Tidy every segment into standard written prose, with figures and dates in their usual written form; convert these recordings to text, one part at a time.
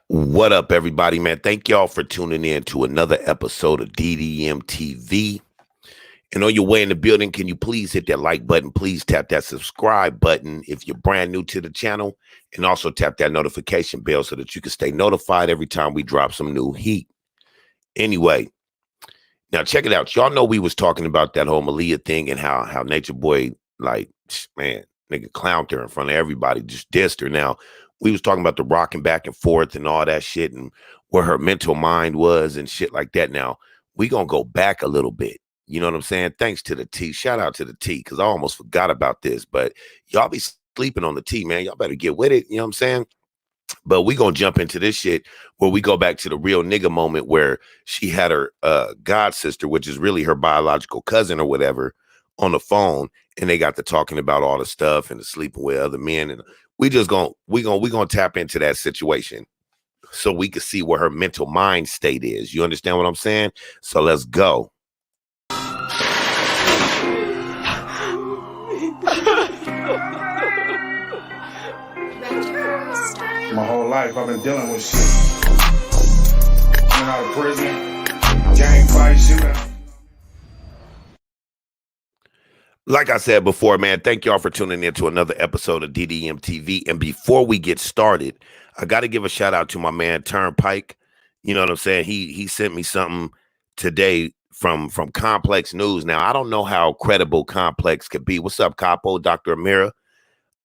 What up, everybody, man? Thank y'all for tuning in to another episode of DDM TV. And on your way in the building, can you please hit that like button? Please tap that subscribe button if you're brand new to the channel. And also tap that notification bell so that you can stay notified every time we drop some new heat. Anyway, now check it out. Y'all know we was talking about that whole Malia thing and how Natureboy, like, man, nigga clowned her in front of everybody, just dissed her. Now, we was talking about the rocking back and forth and all that shit and where her mental mind was and shit like that. Now, we gonna go back a little bit. You know what I'm saying? Thanks to the T. Shout out to the T, because I almost forgot about this. But y'all be sleeping on the T, man. Y'all better get with it. You know what I'm saying? But we gonna jump into this shit where we go back to the real nigga moment where she had her god sister, which is really her biological cousin or whatever, on the phone, and they got to talking about all the stuff and the sleeping with other men, and we gonna tap into that situation so we can see where her mental mind state is. You understand what I'm saying? So let's go. My whole life I've been dealing with shit. Coming out of prison, gang fight, shootout. Like I said before, man, thank y'all for tuning in to another episode of DDM TV. And before we get started, I got to give a shout out to my man Turnpike. You know what I'm saying? He sent me something today from Complex News. Now, I don't know how credible Complex could be. What's up, Capo, Dr. Amira?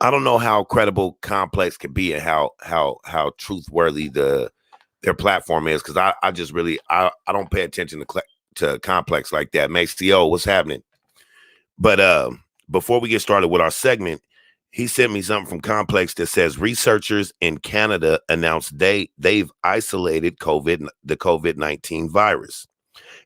I don't know how credible Complex could be and how truthworthy their platform is, because I just really I don't pay attention to Complex like that. Max CO, what's happening? But before we get started with our segment, he sent me something from Complex that says researchers in Canada announced they've isolated the COVID-19 virus.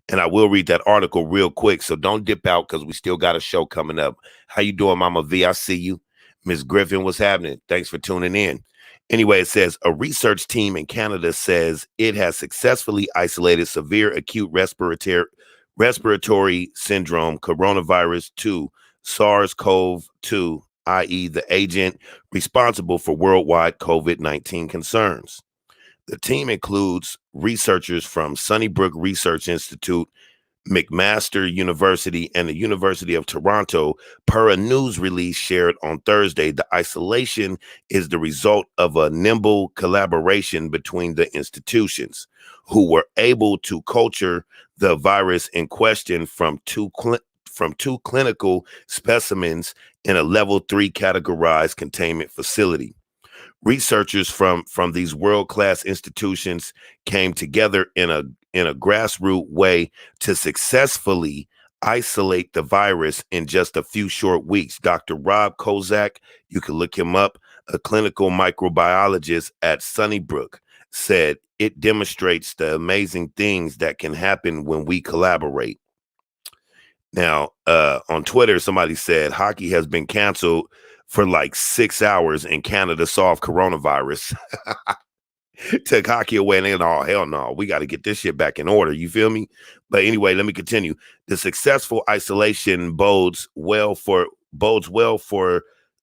And I will read that article real quick, so don't dip out because we still got a show coming up. How you doing, Mama V? I see you. Miss Griffin, what's happening? Thanks for tuning in. Anyway, it says a research team in Canada says it has successfully isolated severe acute respiratory syndrome, coronavirus 2, SARS-CoV-2, i.e. the agent responsible for worldwide COVID-19 concerns. The team includes researchers from Sunnybrook Research Institute, McMaster University, and the University of Toronto. Per a news release shared on Thursday, the isolation is the result of a nimble collaboration between the institutions, who were able to culture the virus in question from two clinical specimens in a level 3 categorized containment facility. Researchers from these world-class institutions came together in a grassroots way to successfully isolate the virus in just a few short weeks. Dr. Rob Kozak, you can look him up, a clinical microbiologist at Sunnybrook, said it demonstrates the amazing things that can happen when we collaborate. Now, on Twitter, somebody said hockey has been canceled for like 6 hours in Canada solved coronavirus. Took hockey away and then, oh, hell no, we got to get this shit back in order. You feel me? But anyway, let me continue. The successful isolation bodes well for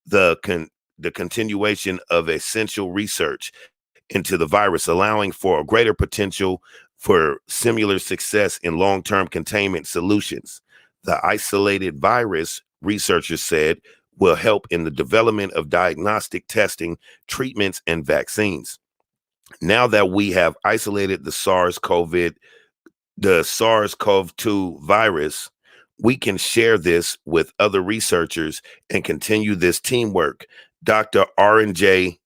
the continuation of essential research into the virus, allowing for a greater potential for similar success in long-term containment solutions. The isolated virus, researchers said, will help in the development of diagnostic testing, treatments, and vaccines. Now that we have isolated the SARS-CoV-2 virus, we can share this with other researchers and continue this teamwork. Dr. R&J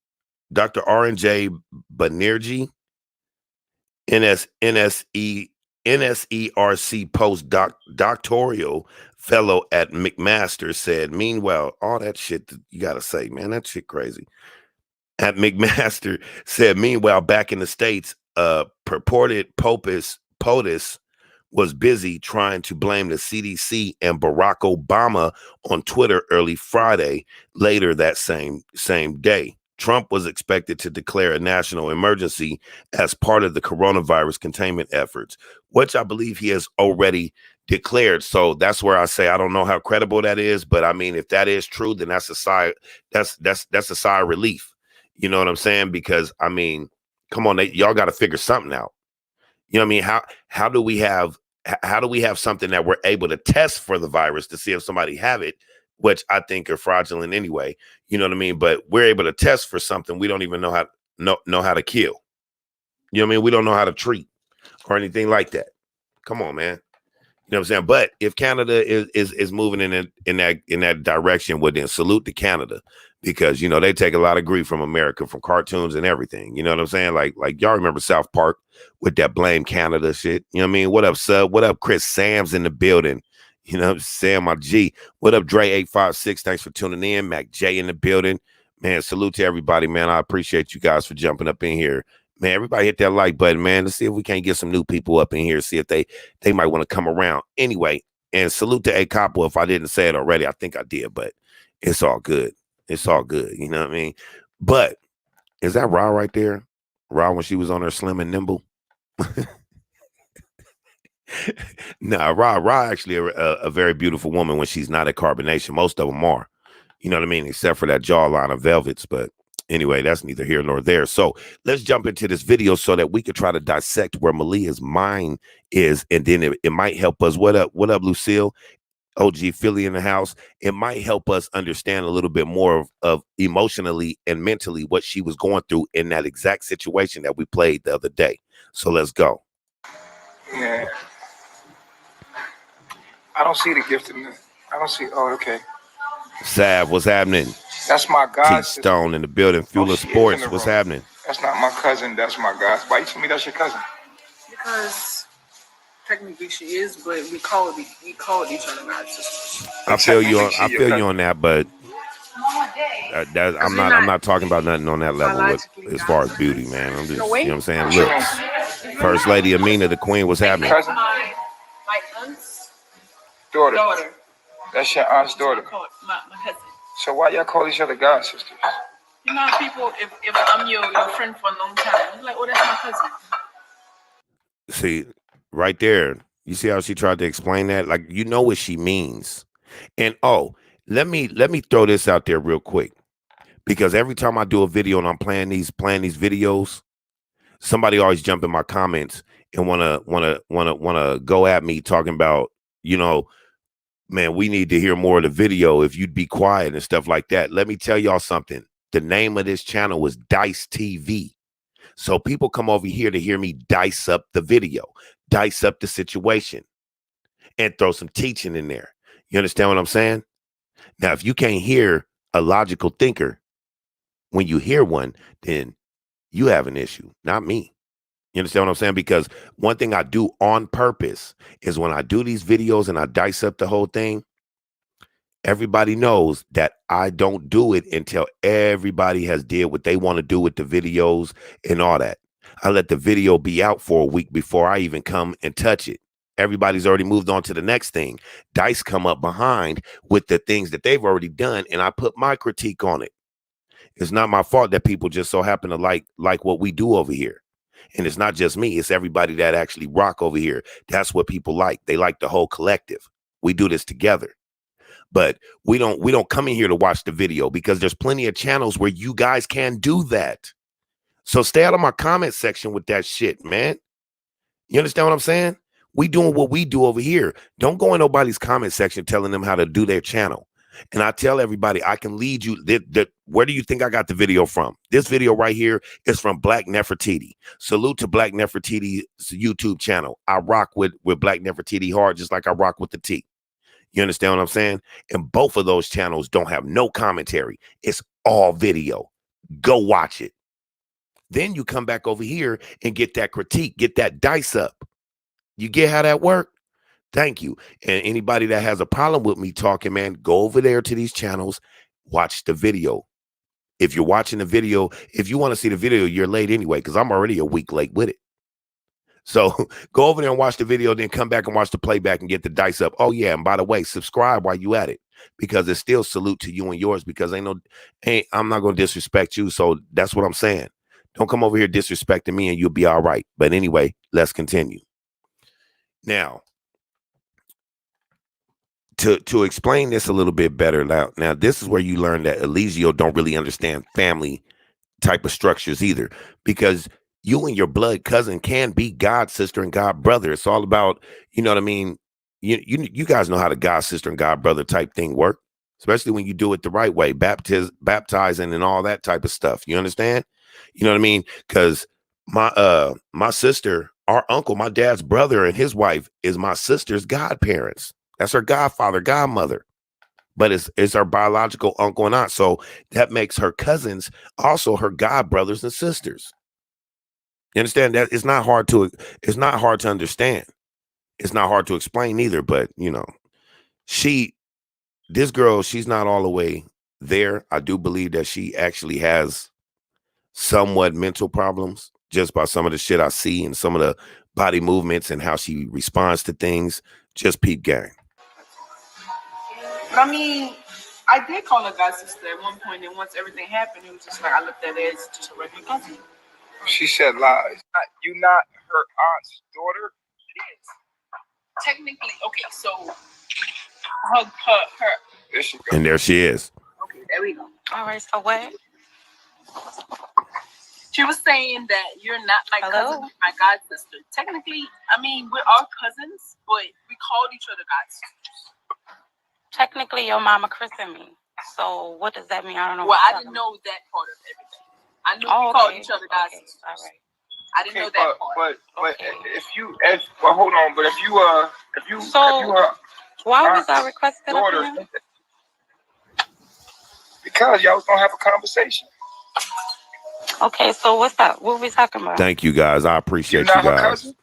Banerjee, NSERC postdoctoral fellow at McMaster, said, meanwhile, all that shit that you got to say, man, that shit crazy. At McMaster said, meanwhile, back in the States, purported POTUS was busy trying to blame the CDC and Barack Obama on Twitter early Friday. Later that same day, Trump was expected to declare a national emergency as part of the coronavirus containment efforts, which I believe he has already declared. So that's where I say I don't know how credible that is, but I mean, if that is true, then that's a sigh. That's a sigh of relief. You know what I'm saying? Because I mean, Come on, y'all got to figure something out. You know what I mean? How do we have something that we're able to test for the virus to see if somebody have it, which I think are fraudulent anyway. You know what I mean? But we're able to test for something we don't even know how to kill. You know what I mean? We don't know how to treat or anything like that. Come on, man. You know what I'm saying? But if Canada is moving in that direction, well, then salute to Canada, because you know they take a lot of grief from America, from cartoons and everything. You know what I'm saying? Like y'all remember South Park with that blame Canada shit. You know what I mean? What up, Sub? What up, Chris? Sam's in the building. You know what I'm saying? My G. What up, Dre 856? Thanks for tuning in. Mac J in the building. Man, salute to everybody, man. I appreciate you guys for jumping up in here. Man, everybody hit that like button, man. Let's see if we can't get some new people up in here, see if they might want to come around. Anyway, and salute to A Capo if I didn't say it already. I think I did, but it's all good. It's all good. You know what I mean? But is that Ra right there? Ra when she was on her slim and nimble? Nah, Ra actually a very beautiful woman when she's not at carbonation. Most of them are. You know what I mean? Except for that jawline of velvets, but anyway, that's neither here nor there. So let's jump into this video so that we could try to dissect where Malia's mind is, and then it might help us. What up, Lucille? OG Philly in the house. It might help us understand a little bit more of emotionally and mentally what she was going through in that exact situation that we played the other day. So let's go. Yeah. I don't see the gift in this. I don't see. Oh, okay. Sav, what's happening? That's my God. T-Stone in the building. Fuel of Sports, what's happening? That's not my cousin. That's my God. Why you tell me that's your cousin? Because technically she is, but we call each other God sisters. I feel you on that, but I'm not talking about nothing on that level as far as beauty, man. I'm just, you know what I'm saying? Look, First Lady Amina, the Queen, what's happening? Cousin? My aunt's daughter. That's your aunt's daughter. My cousin. So why y'all call each other God sisters? You know, people, if I'm your friend for a long time, I'm like, oh, that's my cousin. See, right there, you see how she tried to explain that? Like, you know what she means. And let me throw this out there real quick, because every time I do a video and I'm playing these videos, somebody always jump in my comments and wanna go at me talking about, you know, man, we need to hear more of the video if you'd be quiet and stuff like that. Let me tell y'all something. The name of this channel was Dice TV. So people come over here to hear me dice up the video, dice up the situation, and throw some teaching in there. You understand what I'm saying? Now, if you can't hear a logical thinker when you hear one, then you have an issue, not me. You understand what I'm saying? Because one thing I do on purpose is when I do these videos and I dice up the whole thing, everybody knows that I don't do it until everybody has did what they want to do with the videos and all that. I let the video be out for a week before I even come and touch it. Everybody's already moved on to the next thing. Dice come up behind with the things that they've already done, and I put my critique on it. It's not my fault that people just so happen to like what we do over here. And it's not just me, it's everybody that actually rock over here. That's what people like. They like the whole collective. We do this together. But we don't come in here to watch the video, because there's plenty of channels where you guys can do that. So stay out of my comment section with that shit, man. You understand what I'm saying? We doing what we do over here. Don't go in nobody's comment section telling them how to do their channel. And I tell everybody, I can lead you. Where do you think I got the video from? This video right here is from Black Nefertiti. Salute to Black Nefertiti's YouTube channel. I rock with Black Nefertiti hard, just like I rock with the T. You understand what I'm saying? And both of those channels don't have no commentary. It's all video. Go watch it. Then you come back over here and get that critique, get that dice up. You get how that works? Thank you. And anybody that has a problem with me talking, man, go over there to these channels, watch the video. If you're watching the video, if you want to see the video, you're late anyway, because I'm already a week late with it. So go over there and watch the video, then come back and watch the playback and get the dice up. Oh, yeah. And by the way, subscribe while you at it, because it's still salute to you and yours, because I'm not going to disrespect you. So that's what I'm saying. Don't come over here disrespecting me and you'll be all right. But anyway, let's continue. Now, to explain this a little bit better, now this is where you learn that Eligio don't really understand family type of structures either, because you and your blood cousin can be god sister and god brother. It's all about, you know what I mean? You guys know how the god sister and god brother type thing work, especially when you do it the right way, baptizing and all that type of stuff. You understand? You know what I mean? Because my sister, our uncle, my dad's brother and his wife is my sister's godparents. That's her godfather, godmother. But it's her biological uncle and aunt. So that makes her cousins also her god brothers and sisters. You understand that? It's not hard to understand. It's not hard to explain either, but you know, this girl, she's not all the way there. I do believe that she actually has somewhat mental problems just by some of the shit I see and some of the body movements and how she responds to things. Just peep gang. But I mean, I did call her god sister at one point, and once everything happened, it was just like I looked at it as just a regular cousin. She said lies. You not her aunt's daughter? It is. Technically, okay, so her. There she go. And there she is. Okay, there we go. All right, so what? She was saying that you're not my cousin, my god sister. Technically, I mean, we're all cousins, but we called each other god sisters. Technically, your mama christened me. So what does that mean? I don't know. Well, I didn't know that part of everything. I knew we called each other god sisters. All right. I didn't know that part. But hold on. But if you why was I requested daughter, up here? because y'all was gonna have a conversation. Okay, so what's up? What are we talking about? Thank you guys. I appreciate You're not you her guys. cousin?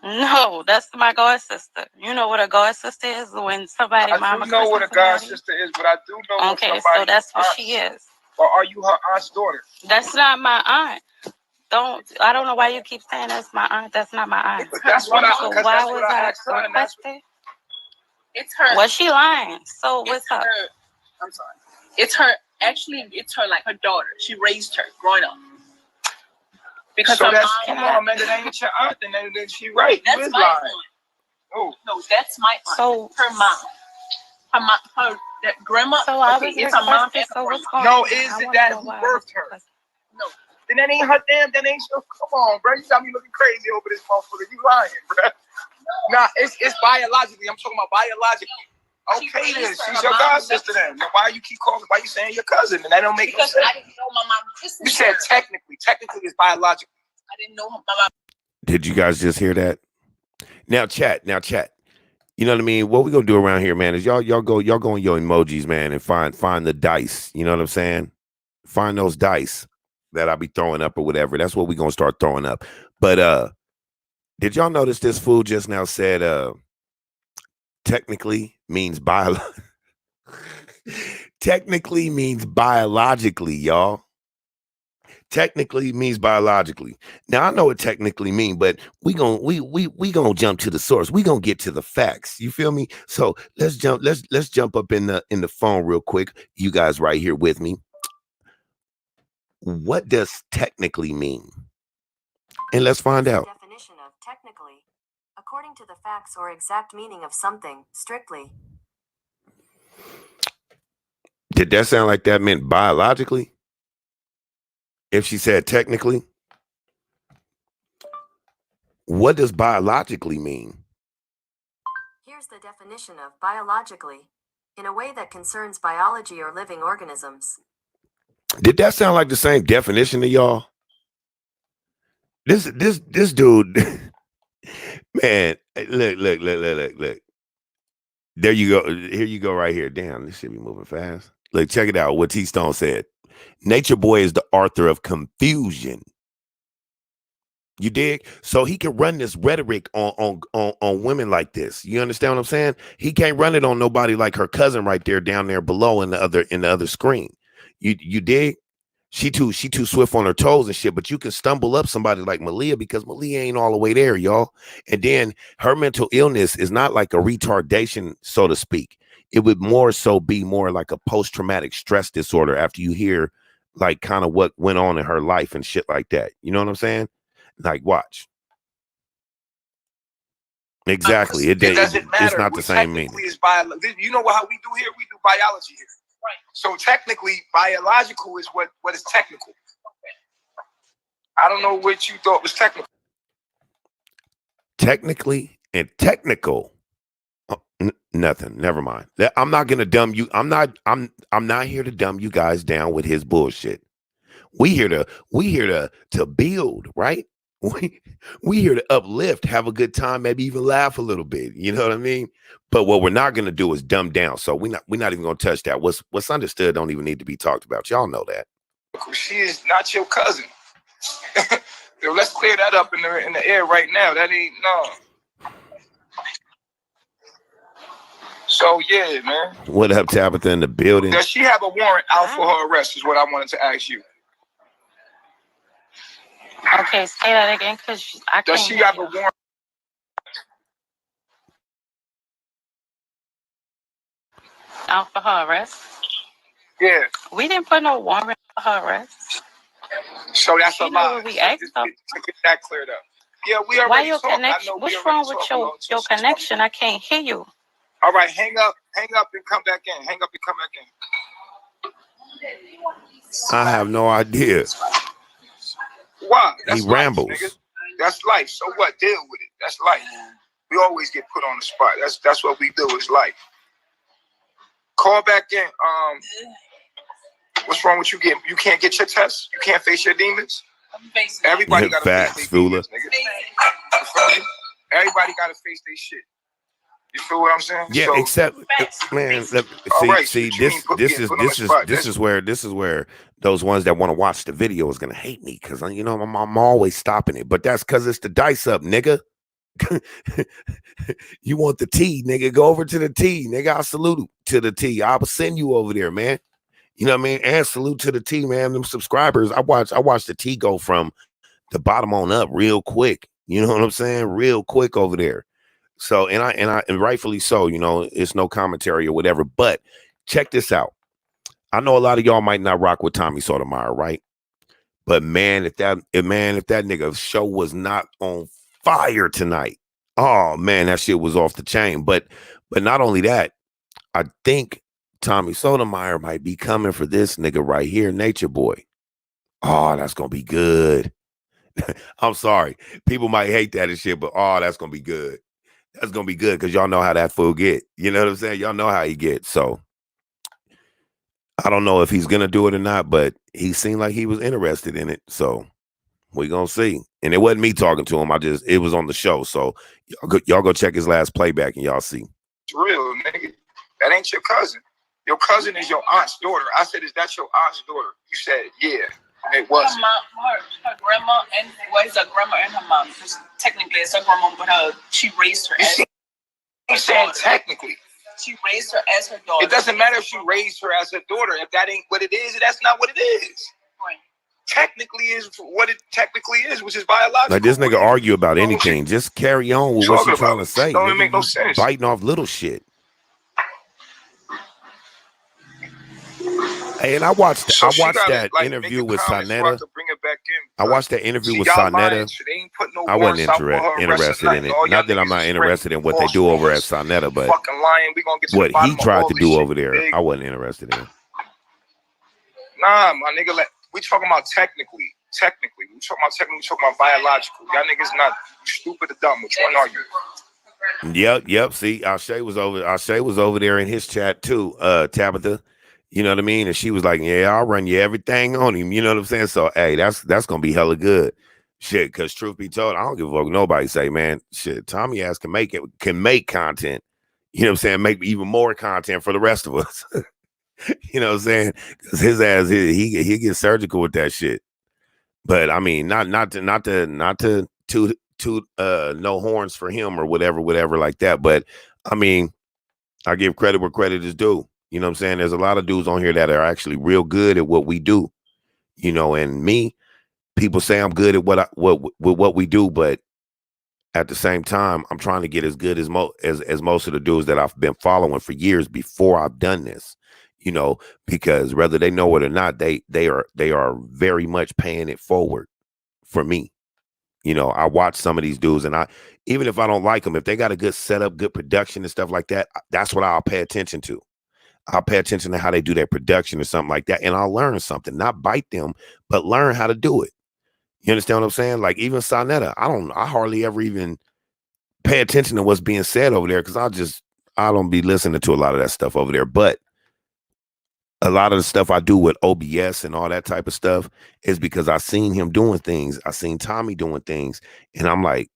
No, that's my god sister. You know what a god sister is when somebody mama. I do know what a god sister is, but I do know. Okay, so that's what she is. Or are you her aunt's daughter? That's not my aunt. I don't know why you keep saying that's my aunt. That's not my aunt. That's what I. So why was I requested? It's her. Was she lying? So what's up? I'm sorry. It's her. Actually, it's her, like her daughter. She raised her growing up. Because so her that's mom, man, that ain't your aunt, then she right. That's my lying. aunt. Oh. No, that's my aunt. So her mom, her that grandma. So okay, it's her mom. So what's going no, on? is it that who birthed her? No. Then that ain't her damn. That ain't your. Come on, bro. You got me looking crazy over this motherfucker. You lying, bro? Nah, it's biologically. I'm talking about biologically. Okay, then she's your god sister. Then why you keep calling? Why you saying your cousin? And that don't make no sense. I didn't know my mom. You said technically it's biological. I didn't know my mom. Did you guys just hear that? Now chat. You know what I mean? What we gonna do around here, man, is y'all go on your emojis, man, and find the dice. You know what I'm saying? Find those dice that I'll be throwing up or whatever. That's what we gonna start throwing up. But did y'all notice this fool just now said technically means technically means biologically, y'all. Technically means biologically. Now I know what technically mean, but we gonna jump to the source. We gonna get to the facts. You feel me? So let's jump up in the phone real quick. You guys right here with me. What does technically mean? And let's find out. Definition of technically, according to the facts or exact meaning of something, strictly. Did that sound like that meant biologically? If she said technically, what does biologically mean? Here's the definition of biologically. In a way that concerns biology or living organisms. Did that sound like the same definition to y'all? This dude, man, look. There you go. Here you go right here. Damn, this should be moving fast. Look, check it out. What T Stone said. Natureboy is the author of confusion. You dig? So he can run this rhetoric on women like this. You understand what I'm saying? He can't run it on nobody like her cousin right there down there below in the other screen. You dig? She too swift on her toes and shit, but you can stumble up somebody like Malia because Malia ain't all the way there, y'all. And then her mental illness is not like a retardation, so to speak. It would more so be more like a post-traumatic stress disorder after you hear like kind of what went on in her life and shit like that. You know what I'm saying? Like, watch. Exactly. It doesn't matter. It's not the same meaning. You know how we do here? We do biology here. Right. So technically, biological is what is technical. I don't know what you thought was technical. Technically and technical. Oh, nothing. Never mind. I'm not gonna dumb you. I'm not here to dumb you guys down with his bullshit. We here to build, right? We here to uplift, have a good time, maybe even laugh a little bit. You know what I mean? But what we're not gonna do is dumb down. So we're not even gonna touch that. What's understood don't even need to be talked about. Y'all know that. She is not your cousin. Yo, let's clear that up in the air right now. That ain't no. So yeah, man. What up, Tabitha in the building? Does she have a warrant out for her arrest? Is what I wanted to ask you. Okay, say that again, because I can't. Does she have a warrant out for her arrest? Yeah. We didn't put no warrant for her arrest. So that's a lie. We asked her. To get that cleared up. Yeah, we already Why your talked. connection? What's wrong with your connection? I can't hear you. All right, hang up and come back in. Hang up and come back in. I have no idea. Why? That's he rambles. Life, nigga. That's life. So what? Deal with it. That's life. We always get put on the spot. That's what we do. It's life. Call back in. What's wrong with you? You can't get your test. You can't face your demons. Everybody got to face their demons, nigga. Everybody got to face their shit. You feel what I'm saying? Yeah, so, except man, this is where those ones that want to watch the video is gonna hate me because I'm always stopping it. But that's because it's the dice up, nigga. You want the T, nigga? Go over to the T, nigga. I'll salute to the T. I'll send you over there, man. You know what I mean? And salute to the T, man. Them subscribers. I watch the T go from the bottom on up real quick. You know what I'm saying? Real quick over there. So and rightfully so, it's no commentary or whatever. But check this out. I know a lot of y'all might not rock with Tommy Sotomayor, right? But man, if that nigga show was not on fire tonight, oh man, that shit was off the chain. But not only that, I think Tommy Sotomayor might be coming for this nigga right here, Natureboy. Oh, that's gonna be good. I'm sorry, people might hate that and shit, but that's gonna be good. That's gonna be good because y'all know how that fool get. You know what I'm saying? Y'all know how he gets. So I don't know if he's gonna do it or not, but he seemed like he was interested in it. So we're gonna see. And it wasn't me talking to him. It was on the show. So y'all go check his last playback and y'all see. It's real, nigga. That ain't your cousin. Your cousin is your aunt's daughter. I said, is that your aunt's daughter? You said, yeah. It was. Her grandma, and it's her grandma and her mom. Because technically, it's her grandma, but she raised her as. He's saying technically. She raised her as her daughter. It doesn't matter if she raised her as her daughter. If that ain't what it is, that's not what it is. Right. Technically is what it technically is, which is biological. Like this nigga argue about anything. Just carry on with what you're trying to say. Don't make no sense. Biting off little shit. Hey, and I watched that interview with Sonetta. I watched that interview with Sonetta. I wasn't interested in it. Not that I'm not interested in what they do over at Sonetta, but what he tried to do over there, I wasn't interested in. Nah, my nigga, we talking about technically. We talking about biological. Y'all niggas not stupid or dumb. Which one are you? Yep. See, Alshay was over there in his chat too, Tabitha. You know what I mean? And she was like, yeah, I'll run you everything on him. You know what I'm saying? So, hey, that's going to be hella good. Shit, because truth be told, I don't give a fuck. Nobody say, man, shit, Tommy ass can make content. You know what I'm saying? Make even more content for the rest of us. You know what I'm saying? Because his ass, he gets surgical with that shit. But, I mean, not to toot no horns for him or whatever like that. But, I mean, I give credit where credit is due. You know what I'm saying? There's a lot of dudes on here that are actually real good at what we do, and me, people say I'm good at what we do, but at the same time, I'm trying to get as good as most of the dudes that I've been following for years before I've done this, because whether they know it or not, they are very much paying it forward for me. I watch some of these dudes and even if I don't like them, if they got a good setup, good production and stuff like that, that's what I'll pay attention to. I'll pay attention to how they do their production or something like that. And I'll learn something, not bite them, but learn how to do it. You understand what I'm saying? Like even Sonetta, I hardly ever even pay attention to what's being said over there because I don't be listening to a lot of that stuff over there. But a lot of the stuff I do with OBS and all that type of stuff is because I seen him doing things. I seen Tommy doing things, and I'm like,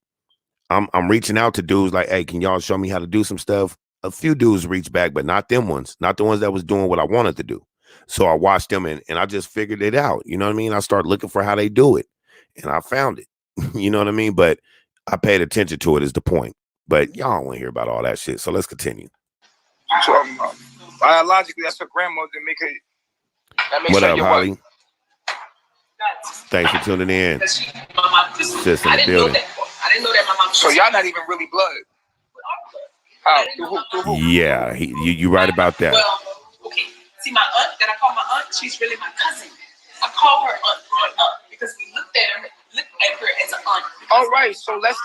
I'm reaching out to dudes like, hey, can y'all show me how to do some stuff? A few dudes reach back, but not them ones, not the ones that was doing what I wanted to do. So I watched them and I just figured it out. You know what I mean? I started looking for how they do it, and I found it. You know what I mean? But I paid attention to it is the point. But y'all don't want to hear about all that shit. So let's continue. So biologically, that's her grandmother that make her. That makes What her up, your Holly? wife. Thanks for tuning in. My mom just, Sis in I the didn't know building. that. I didn't know that my mom. So y'all not even really blood. How? Through who? Yeah, you right about that. Well, okay. See, my aunt that I call my aunt, she's really my cousin. I call her aunt growing up because we looked at her as an aunt. All right, so let's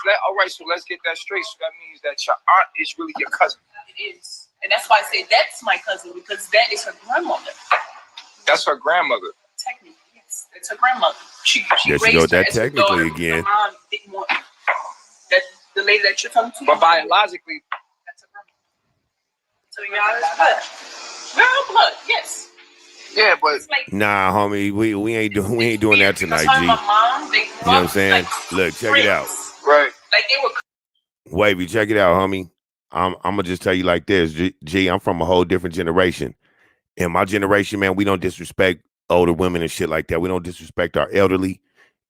get that straight. So that means that your aunt is really your cousin. It is, and that's why I say that's my cousin because that is her grandmother. That's her grandmother. Technically, yes, it's her grandmother. She There she raised go, her that as her technically daughter. again. Her mom didn't want that. The lady that you're talking to. But biologically, that's her grandmother. So y'all is blood. We're all blood, yes. yeah, but It's like, Nah, homie, we ain't doing that tonight, because G. her and my mom, they grew You know what I'm up saying? like Look, check it out. friends. right. Like they were. Wavy, check it out, homie. I'm gonna just tell you like this, G. I'm from a whole different generation. In my generation, man, we don't disrespect older women and shit like that. We don't disrespect our elderly.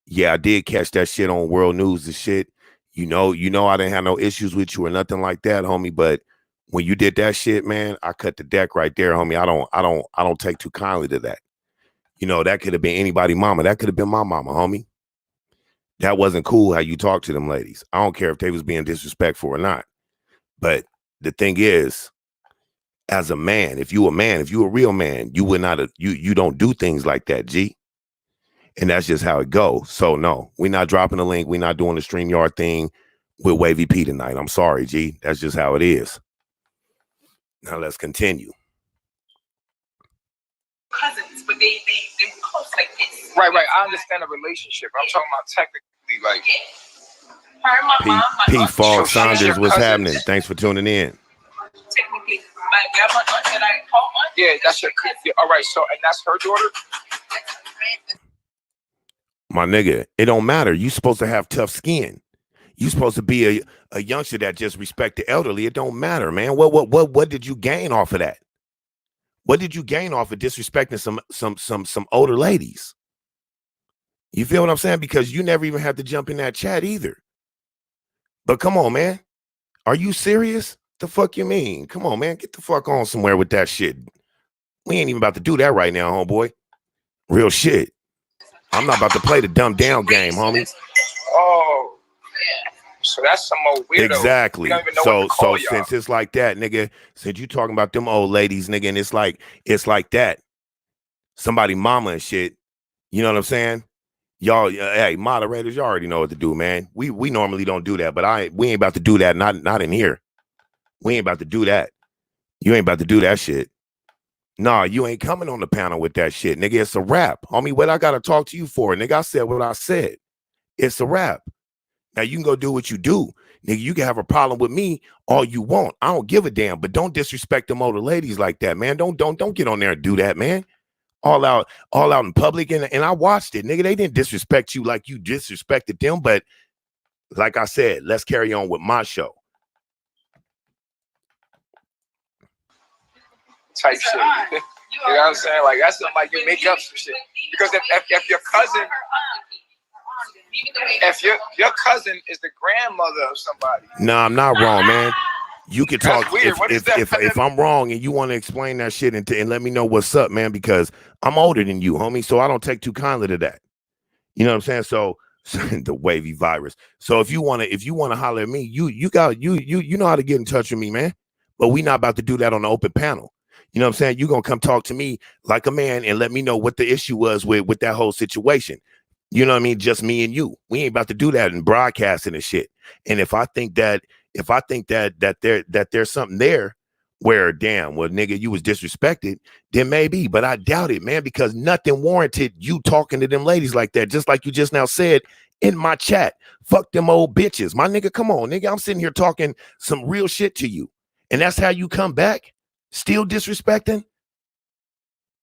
Yeah, I did catch that shit on world news and shit. You know, I didn't have no issues with you or nothing like that, homie. But when you did that shit, man, I cut the deck right there, homie. I don't take too kindly to that. You know, that could have been anybody's mama. That could have been my mama, homie. That wasn't cool how you talk to them ladies. I don't care if they was being disrespectful or not. But the thing is, as a man, if you a real man, you would not you don't do things like that, G. And that's just how it goes. So no, we're not dropping the link. We're not doing the StreamYard thing with Wavy P tonight. I'm sorry, G. That's just how it is. Now let's continue. Cousins, but they were close like this. Right. I understand the relationship. I'm talking about technically, like. Yeah. Her and my mom, my P. aunt, Fall she's Saunders, your what's cousin. happening? Thanks for tuning in. technically my grandma aunt that I call aunt. Yeah, that's your cousin. All right, so and that's her daughter. That's her grand- My nigga, it don't matter. You supposed to have tough skin. You supposed to be a youngster that just respect the elderly. It don't matter, man. What did you gain off of that? What did you gain off of disrespecting some older ladies? You feel what I'm saying? Because you never even had to jump in that chat either. But come on, man. Are you serious? The fuck you mean? Come on, man. Get the fuck on somewhere with that shit. We ain't even about to do that right now, homeboy. Real shit. I'm not about to play the dumb down game, homie. Oh, so that's some old weirdo. Exactly. We don't even know So what to call y'all. since it's like that, nigga, since you talking about them old ladies, nigga, and it's like that. Somebody mama and shit. You know what I'm saying? Y'all, hey, moderators, you already know what to do, man. We normally don't do that, but we ain't about to do that. Not in here. We ain't about to do that. You ain't about to do that shit. Nah, you ain't coming on the panel with that shit, nigga. It's a wrap. Homie, what I gotta talk to you for? Nigga, I said what I said. It's a wrap. Now you can go do what you do. Nigga, you can have a problem with me all you want. I don't give a damn, but don't disrespect them older ladies like that, man. Don't get on there and do that, man. All out in public. And I watched it, nigga. They didn't disrespect you like you disrespected them. But like I said, let's carry on with my show. Type shit. You know what I'm saying? Like that's something like you make up some shit. Because if your cousin, if your cousin is the grandmother of somebody. No, I'm not wrong, man. You can talk. That's weird. What is that? If I'm wrong and you want to explain that shit and let me know what's up, man, because I'm older than you, homie. So I don't take too kindly to that. You know what I'm saying? So the wavy virus. So if you wanna holler at me, you know how to get in touch with me, man. But we not about to do that on the open panel. You know what I'm saying? You're gonna come talk to me like a man and let me know what the issue was with that whole situation. You know what I mean? Just me and you. We ain't about to do that in broadcasting and shit. And if I think that there's something there, where, damn, well, nigga, you was disrespected, then maybe, but I doubt it, man, because nothing warranted you talking to them ladies like that, just like you just now said in my chat. Fuck them old bitches. My nigga, come on, nigga, I'm sitting here talking some real shit to you, and that's how you come back? Still disrespecting?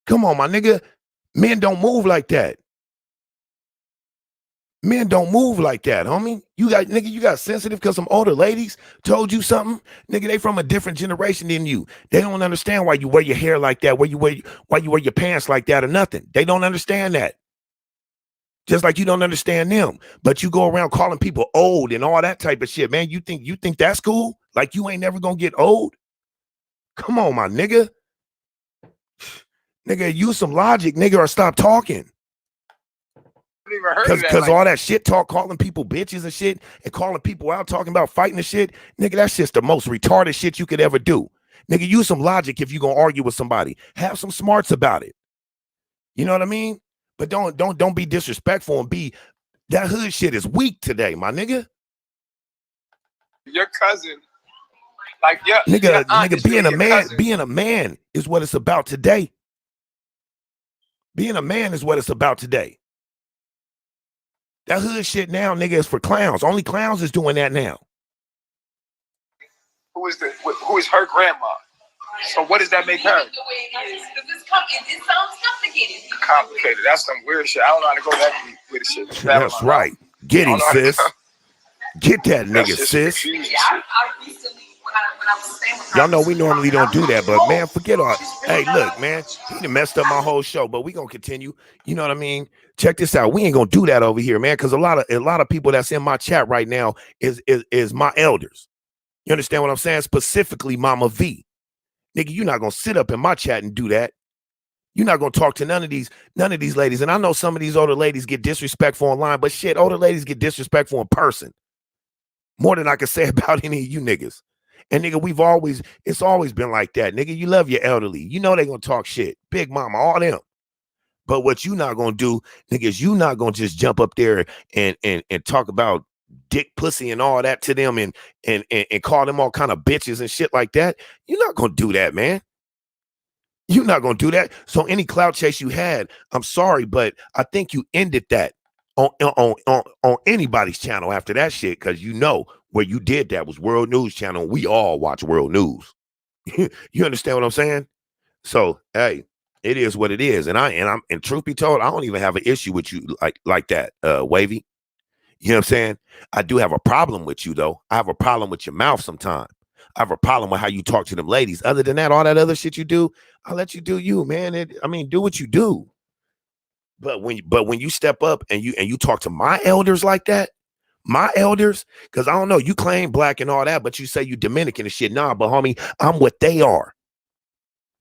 Come on, my nigga. Men don't move like that. Men don't move like that, homie. You got sensitive because some older ladies told you something. Nigga, they from a different generation than you. They don't understand why you wear your hair like that, why you wear your pants like that or nothing. They don't understand that. Just like you don't understand them. But you go around calling people old and all that type of shit, man. You think that's cool? Like you ain't never gonna get old? Come on, my nigga. Nigga, use some logic, nigga, or stop talking. Because all that shit talk, calling people bitches and shit, and calling people out, talking about fighting and shit, nigga, that's just the most retarded shit you could ever do. Nigga, use some logic if you gonna argue with somebody. Have some smarts about it. You know what I mean? But don't be disrespectful and be that hood shit is weak today, my nigga. Your cousin, like nigga, being a man is what it's about today. Being a man is what it's about today. That hood shit now, nigga, is for clowns. Only clowns is doing that now. Who is her grandma? So what does that make her? It sounds complicated. Complicated. That's some weird shit. I don't know how to go that deep with the shit. That's right. Get him, sis. Get that nigga, sis. I recently, when I was staying with her, y'all know we normally don't do that, but man, forget all. Hey, look, man, he done messed up my whole show, but we gonna continue. You know what I mean? Check this out. We ain't gonna do that over here, man, because a lot of people that's in my chat right now is my elders. You understand what I'm saying? Specifically, Mama V. Nigga, you're not gonna sit up in my chat and do that. You're not gonna talk to none of these ladies. And I know some of these older ladies get disrespectful online, but shit, older ladies get disrespectful in person. More than I can say about any of you niggas. And nigga, it's always been like that. Nigga, you love your elderly. You know they gonna talk shit. Big mama, all them. But what you not gonna do, nigga, is you not gonna just jump up there and talk about dick, pussy, and all that to them and call them all kind of bitches and shit like that. You're not gonna do that, man. You're not gonna do that. So any clout chase you had, I'm sorry, but I think you ended that on anybody's channel after that shit, because you know where you did that was World News Channel. We all watch World News. You understand what I'm saying? So hey, it is what it is. And truth be told, I don't even have an issue with you like that, Wavy. You know what I'm saying? I do have a problem with you though. I have a problem with your mouth sometimes. I have a problem with how you talk to them ladies. Other than that, all that other shit you do, I'll let you do you, man. Do what you do. But when you step up and you talk to my elders like that, my elders, because I don't know, you claim black and all that, but you say you Dominican and shit. Nah, but homie, I'm what they are.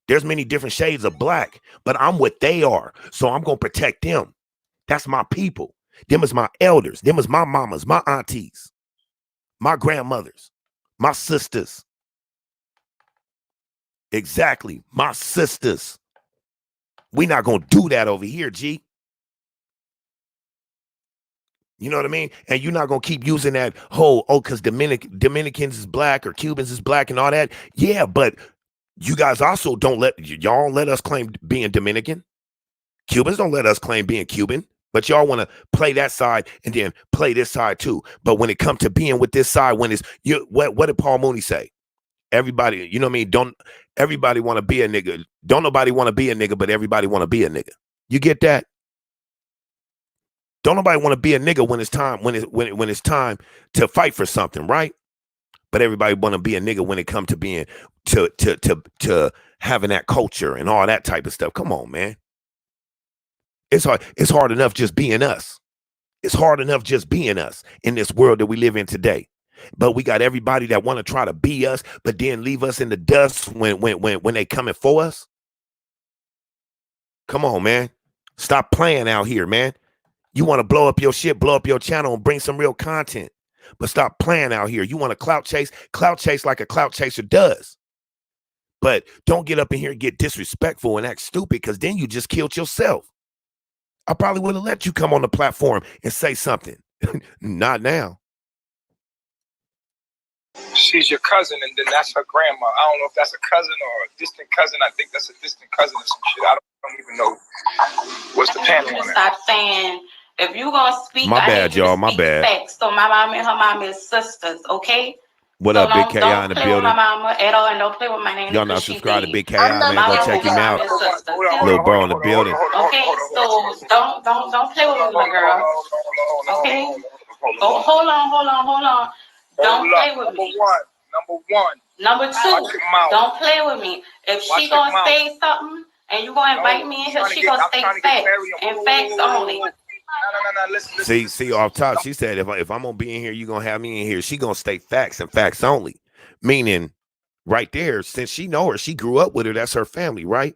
There's many different shades of black, but I'm what they are. So I'm going to protect them. That's my people. Them is my elders. Them is my mamas, my aunties, my grandmothers, my sisters. Exactly. My sisters. We not going to do that over here, G. You know what I mean? And you're not going to keep using that whole, because Dominicans is black or Cubans is black and all that. Yeah, but you guys also y'all let us claim being Dominican. Cubans don't let us claim being Cuban. But y'all want to play that side and then play this side too. But when it comes to being with this side, when it's what did Paul Mooney say? Everybody, you know what I mean? Don't everybody want to be a nigga? Don't nobody want to be a nigga, but everybody want to be a nigga. You get that? Don't nobody want to be a nigga when it's time when it's time to fight for something, right? But everybody want to be a nigga when it comes to being to having that culture and all that type of stuff. Come on, man. It's hard enough just being us. It's hard enough just being us in this world that we live in today. But we got everybody that want to try to be us, but then leave us in the dust when they coming for us. Come on, man. Stop playing out here, man. You want to blow up your shit, blow up your channel and bring some real content. But stop playing out here. You want to clout chase like a clout chaser does. But don't get up in here and get disrespectful and act stupid, because then you just killed yourself. I probably would have let you come on the platform and say something. Not now. She's your cousin, and then that's her grandma. I don't know if that's a cousin or a distant cousin. I think that's a distant cousin or some shit. I don't even know what's the panel on that. Stop saying, if you gonna speak, My I bad, need you to y'all. My speak bad. facts. So my mom and her mom is sisters, okay? What So up, Big KI in don't the play with building? my mama at all, and don't play with my name. Y'all not because she subscribed to did. Big KI, I'm not man. Go My check mom him and out. mom is sisters. Little bro in the building. Okay, so don't play with me, my girl. Okay? Oh, hold on. Don't play with me. Number one. Number two, don't play with me. If she gonna say something and you gonna invite me in here, she gonna say facts and facts only. No. Listen. See, off top, she said if I'm gonna be in here, you gonna have me in here. She gonna state facts and facts only. Meaning, right there, since she know her, she grew up with her. That's her family, right?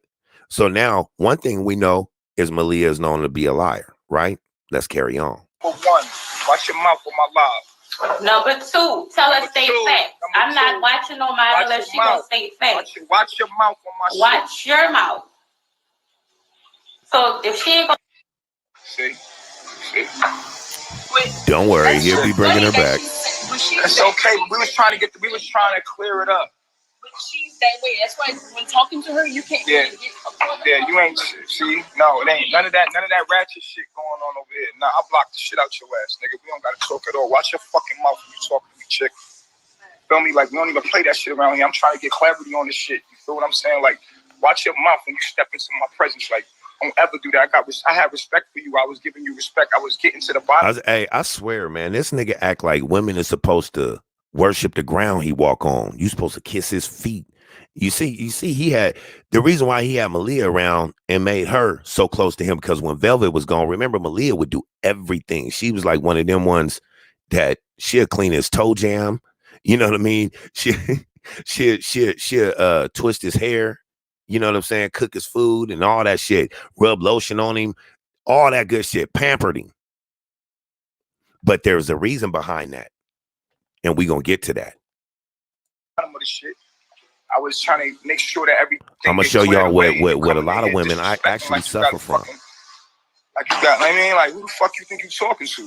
So now, one thing we know is Malia is known to be a liar, right? Let's carry on. Number one, watch your mouth for my live. Number two, tell her state facts. I'm not watching no matter unless she gonna state facts. Watch your mouth on my shit. Watch your mouth. So if she ain't gonna See? Don't worry, he'll be bringing her back. It's okay. We was trying to clear it up. But she's that way. That's why when talking to her, you can't really get you ain't see. No, it ain't none of that ratchet shit going on over here. Nah, I blocked the shit out your ass, nigga. We don't gotta talk at all. Watch your fucking mouth when you talk to me, chick. Feel me? Like we don't even play that shit around here. I'm trying to get clarity on this shit. You feel what I'm saying? Like, watch your mouth when you step into my presence. Like, don't ever do that. I have respect for you. I was giving you respect. I was getting to the bottom. I swear, man, this nigga act like women are supposed to worship the ground he walk on. You supposed to kiss his feet. You see, he had the reason why he had Malia around and made her so close to him because when Velvet was gone, remember Malia would do everything. She was like one of them ones that she'll clean his toe jam. You know what I mean? She'll twist his hair. You know what I'm saying? Cook his food and all that shit. Rub lotion on him. All that good shit. Pampered him. But there's a reason behind that. And we're going to get to that. Of the shit. I was trying to make sure that everything. I'm going to show y'all what a lot of women I actually like suffer from. I mean, like, who the fuck you think you talking to?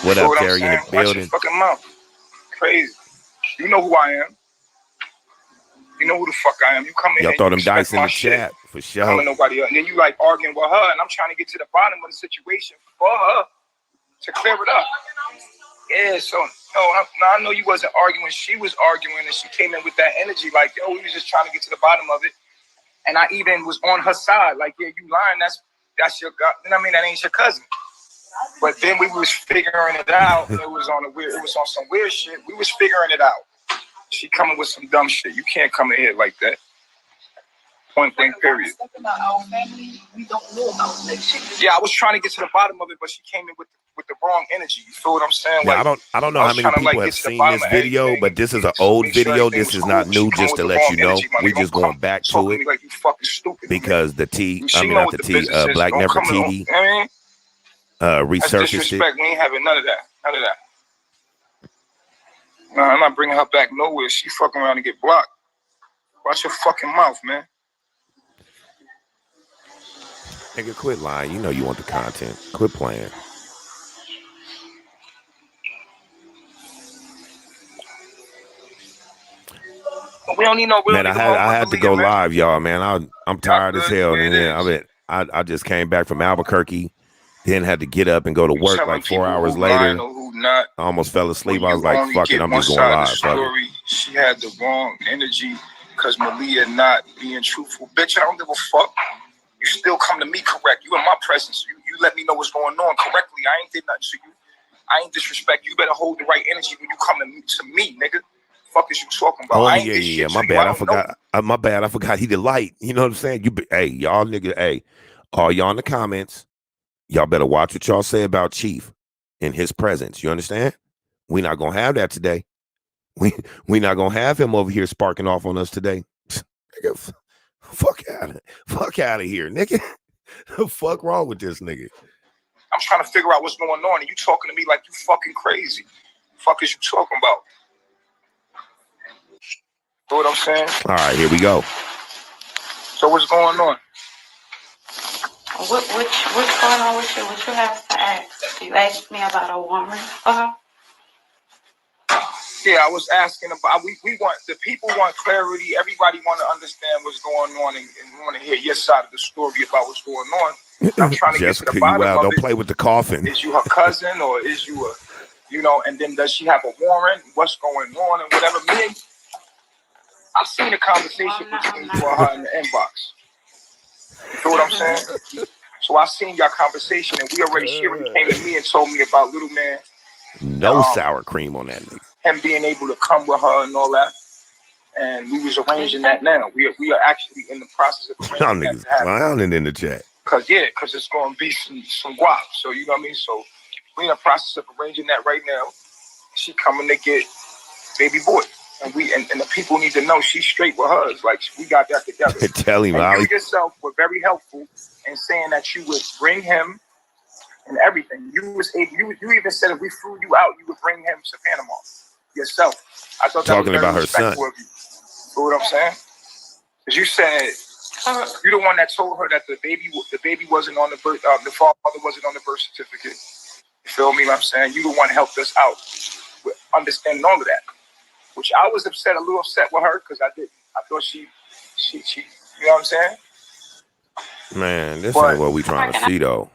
What up, Terry, in the building? Watch your fucking mouth. Crazy. You know who I am. You know who the fuck I am. You come in y'all here. Y'all throw them dice in the chat, for sure. Coming nobody else. And then you like arguing with her, and I'm trying to get to the bottom of the situation for her to clear it up. Yeah, so I know you wasn't arguing. She was arguing, and she came in with that energy, like, yo, we was just trying to get to the bottom of it. And I even was on her side, like, yeah, you lying. That's your God. You know what I mean? That ain't your cousin. But then we was figuring it out. It was on some weird shit. We was figuring it out. She coming with some dumb shit. You can't come in here like that. Point blank, period. about our family, we don't know about that shit. Yeah, I was trying to get to the bottom of it, but she came in with the wrong energy. You feel what I'm saying? Yeah, like, I don't know how many people have seen this video, but this is an old video. This is not new, just to let you know. We're just going back to it like you fucking stupid, because the T, I mean not the T, Black Nefertiti resurfaced it. We ain't having none of that. None of that. No, I'm not bringing her back nowhere. She fucking around and get blocked. Watch your fucking mouth, man. Nigga, quit lying. You know you want the content. Quit playing. We don't need no. Man, I had to go live, y'all. Man, I'm tired as hell. And then I just came back from Albuquerque. Then had to get up and go to work like 4 hours later. I almost fell asleep. I was like, fuck it, I'm just going live. She had the wrong energy because Malia not being truthful. Bitch, I don't give a fuck. You still come to me correct. You in my presence. You let me know what's going on correctly. I ain't did nothing to you. I ain't disrespect. You better hold the right energy when you come to me, nigga. Fuck is you talking about? Oh, yeah. My bad. I forgot. My bad. I forgot he the light. You know what I'm saying? Hey, y'all nigga. Hey, all y'all in the comments. Y'all better watch what y'all say about Chief in his presence. You understand? We not gonna have that today. We not gonna have him over here sparking off on us today. Nigga, fuck out of here, nigga. The fuck wrong with this nigga? I'm trying to figure out what's going on, and you talking to me like you fucking crazy. Fuck is you talking about? You know what I'm saying? All right, here we go. So what's going on? What's going on with you? What you have to ask? You asked me about a woman. Yeah, I was asking about. We want the people want clarity. Everybody want to understand what's going on and want to hear your side of the story about what's going on. I'm trying to get to the bottom of don't it. play with the coffin. Is you her cousin or is you a, you know? And then does she have a warrant? What's going on and whatever. Me, I've seen a conversation between you and her in the inbox. You know what I'm saying? So I seen your conversation, and we already shared. He came to me and told me about little man. No sour cream on that nigga. Him being able to come with her and all that, and we was arranging that now. We are actually in the process of y'all niggas clowning in the chat. Cause it's gonna be some guap. So you know what I mean. So we in the process of arranging that right now. She coming to get baby boy, and the people need to know she's straight with hers. Like we got that together. Tell him, and you yourself were very helpful in saying that you would bring him and everything. You even said if we flew you out, you would bring him to Panama yourself. I thought that talking was very about her son. Of you. You know what I'm saying? Because you said you're the one that told her that the baby wasn't on the birth, the father wasn't on the birth certificate. You feel me? What I'm saying? You the one helped us out with understanding all of that. Which I was a little upset with her because I thought she, you know what I'm saying? Man, this ain't what we trying to see though.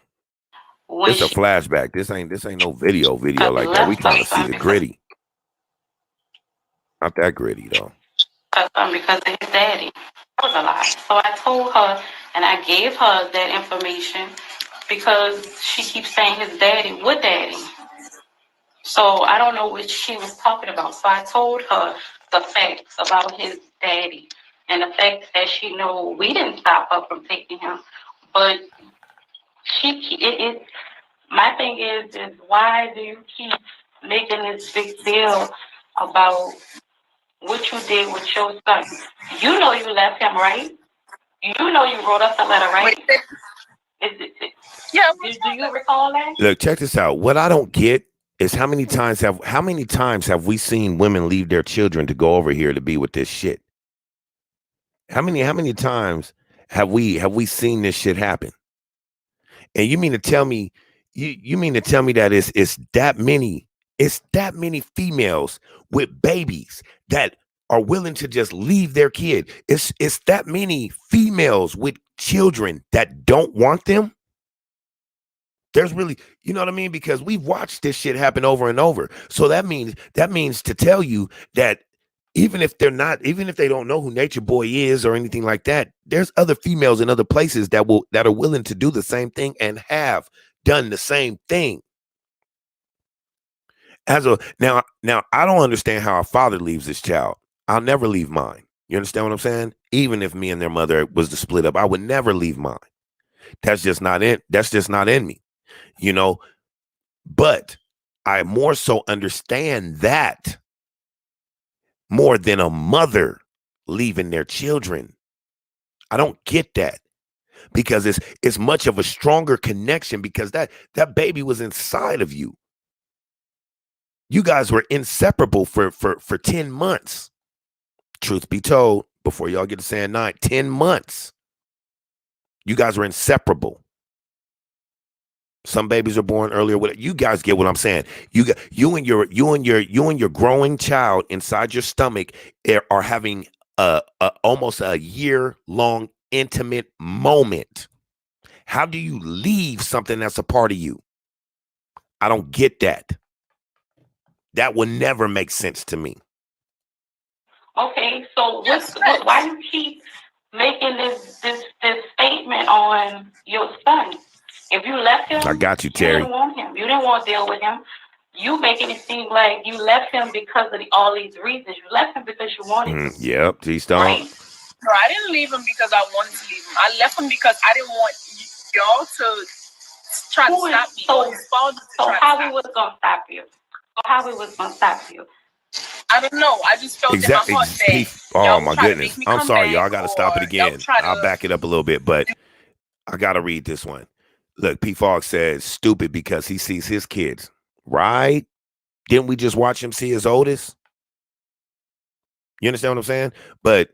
It's a flashback. This ain't no video like that. We trying to see the gritty. Not that gritty though. Because of his daddy. That was a lie. So I told her and I gave her that information because she keeps saying his daddy. What daddy? So I don't know what she was talking about. So I told her the facts about his daddy and the fact that she know we didn't stop her from taking him, but my thing is why do you keep making this big deal about what you did with your son? You know you left him, right? You know you wrote us a letter, right? Yeah. Do you recall that? Look, check this out. What I don't get is how many times have we seen women leave their children to go over here to be with this shit? How many times have we seen this shit happen? And you mean to tell me that it's that many females with babies that are willing to just leave their kid? It's that many females with children that don't want them? There's really, you know what I mean? Because we've watched this shit happen over and over. So that means to tell you that even if they don't know who Natureboy is or anything like that, there's other females in other places that are willing to do the same thing and have done the same thing. Now I don't understand how a father leaves his child. I'll never leave mine. You understand what I'm saying? Even if me and their mother was to split up, I would never leave mine. That's just not in me. You know, but I more so understand that more than a mother leaving their children. I don't get that because it's much of a stronger connection because that baby was inside of you. You guys were inseparable for 10 months. Truth be told, before y'all get to saying 9, 10 months. You guys were inseparable. Some babies are born earlier. You guys get what I'm saying. You and your growing child inside your stomach are having almost a year-long intimate moment. How do you leave something that's a part of you? I don't get that. That will never make sense to me. Okay, so why you keep making this statement on your son? If you left him, I got you, Terry. You didn't want him. You didn't want to deal with him. You making it seem like you left him because of all these reasons. You left him because you wanted him. Yep, G-Stone. Right? No, I didn't leave him because I wanted to leave him. I left him because I didn't want y'all to try to stop me. So how we was going to stop you? I don't know. I just felt in my heart that oh my goodness. I'm sorry, y'all. I got to stop it again. I'll back it up a little bit, but I got to read this one. Look, P. Fogg says, stupid because he sees his kids. Right? Didn't we just watch him see his oldest? You understand what I'm saying? But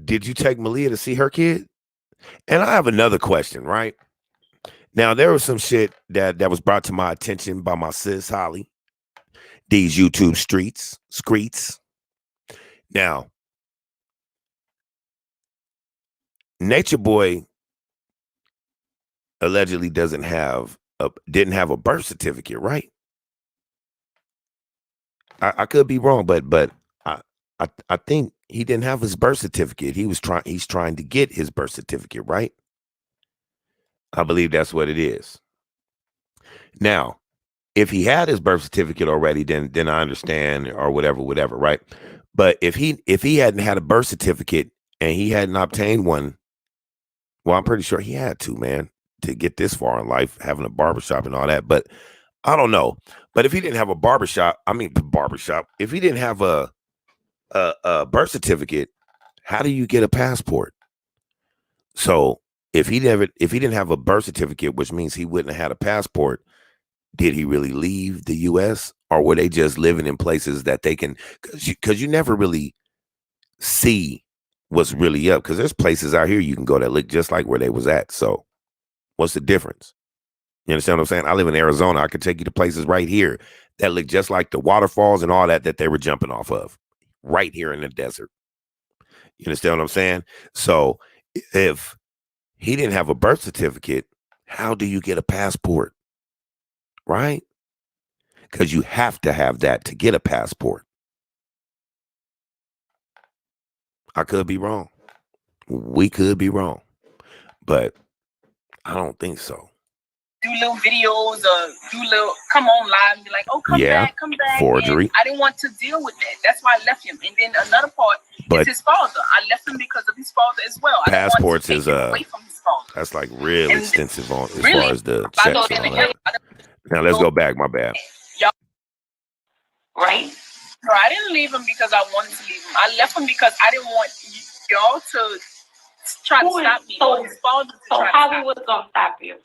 did you take Malia to see her kid? And I have another question, right? Now, there was some shit that was brought to my attention by my sis, Holly. these YouTube streets. Now, Natureboy allegedly didn't have a birth certificate, right? I could be wrong, but I think he didn't have his birth certificate. He's trying to get his birth certificate, right? I believe that's what it is. Now, if he had his birth certificate already, then I understand, or whatever, right? But if he hadn't had a birth certificate and he hadn't obtained one, well, I'm pretty sure he had to, man, to get this far in life, having a barbershop and all that. But I don't know. But if he didn't have a barbershop, if he didn't have a birth certificate, how do you get a passport? So if he didn't have a birth certificate, which means he wouldn't have had a passport, did he really leave the U.S., or were they just living in places that they can? Because you never really see what's really up. Because there's places out here you can go that look just like where they was at. So what's the difference? You understand what I'm saying? I live in Arizona. I could take you to places right here that look just like the waterfalls and all that they were jumping off of, right here in the desert. You understand what I'm saying? So if he didn't have a birth certificate, how do you get a passport? Right? Because you have to have that to get a passport. I could be wrong. We could be wrong. But I don't think so. Do little videos or come on live and be like, oh, come back. Forgery. And I didn't want to deal with that. That's why I left him. And then another part is his father. I left him because of his father as well. Passports I didn't want to take him away from his father. That's like real extensive on as far as the checks and all that. Now let's go back. My bad. Right? No, I didn't leave him because I wanted to leave him. I left him because I didn't want y'all to try to stop me. So how we was gonna stop you?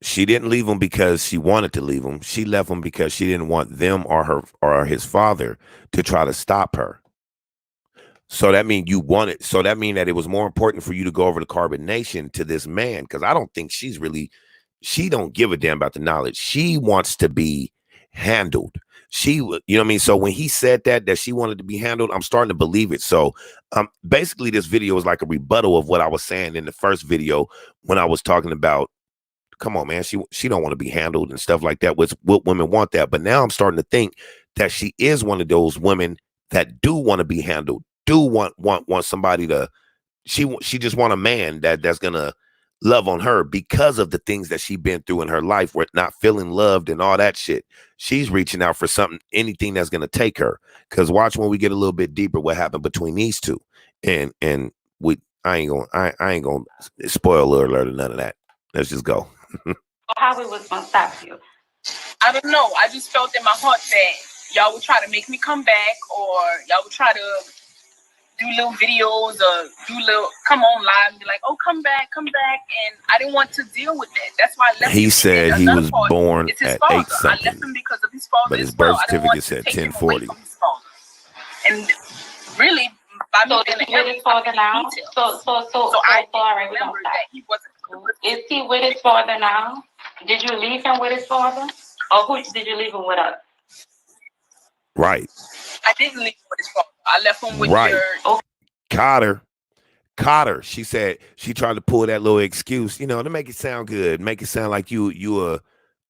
She didn't leave him because she wanted to leave him. She left him because she didn't want them or his father to try to stop her. So that means that it was more important for you to go over to Carbon Nation to this man, because I don't think she don't give a damn about the knowledge. She wants to be handled. You know what I mean? So when he said that she wanted to be handled, I'm starting to believe it. So basically this video is like a rebuttal of what I was saying in the first video when I was talking about, come on, man, she don't want to be handled and stuff like that. What women want that. But now I'm starting to think that she is one of those women that do want to be handled, do want somebody to, she just want a man that's gonna love on her because of the things that she's been through in her life, where not feeling loved and all that shit. She's reaching out for something, anything that's gonna take her. Because watch when we get a little bit deeper what happened between these two. And I ain't gonna spoil alert or none of that. Let's just go. How we was gonna stop you? I don't know. I just felt in my heart that y'all would try to make me come back, or y'all would try to do little videos or come on live and be like, oh, come back. And I didn't want to deal with that. That's why I left him. He said he was born at 8 something. I left him because of his father, but his birth certificate said 1040. And really, by me being with his father now? So I all right, we don't stop. He wasn't. Is he with his father now? Did you leave him with his father? Or who did you leave him with us? Right. I didn't leave him with his father. I left him with Cotter. She said she tried to pull that little excuse, to make it sound good, make it sound like you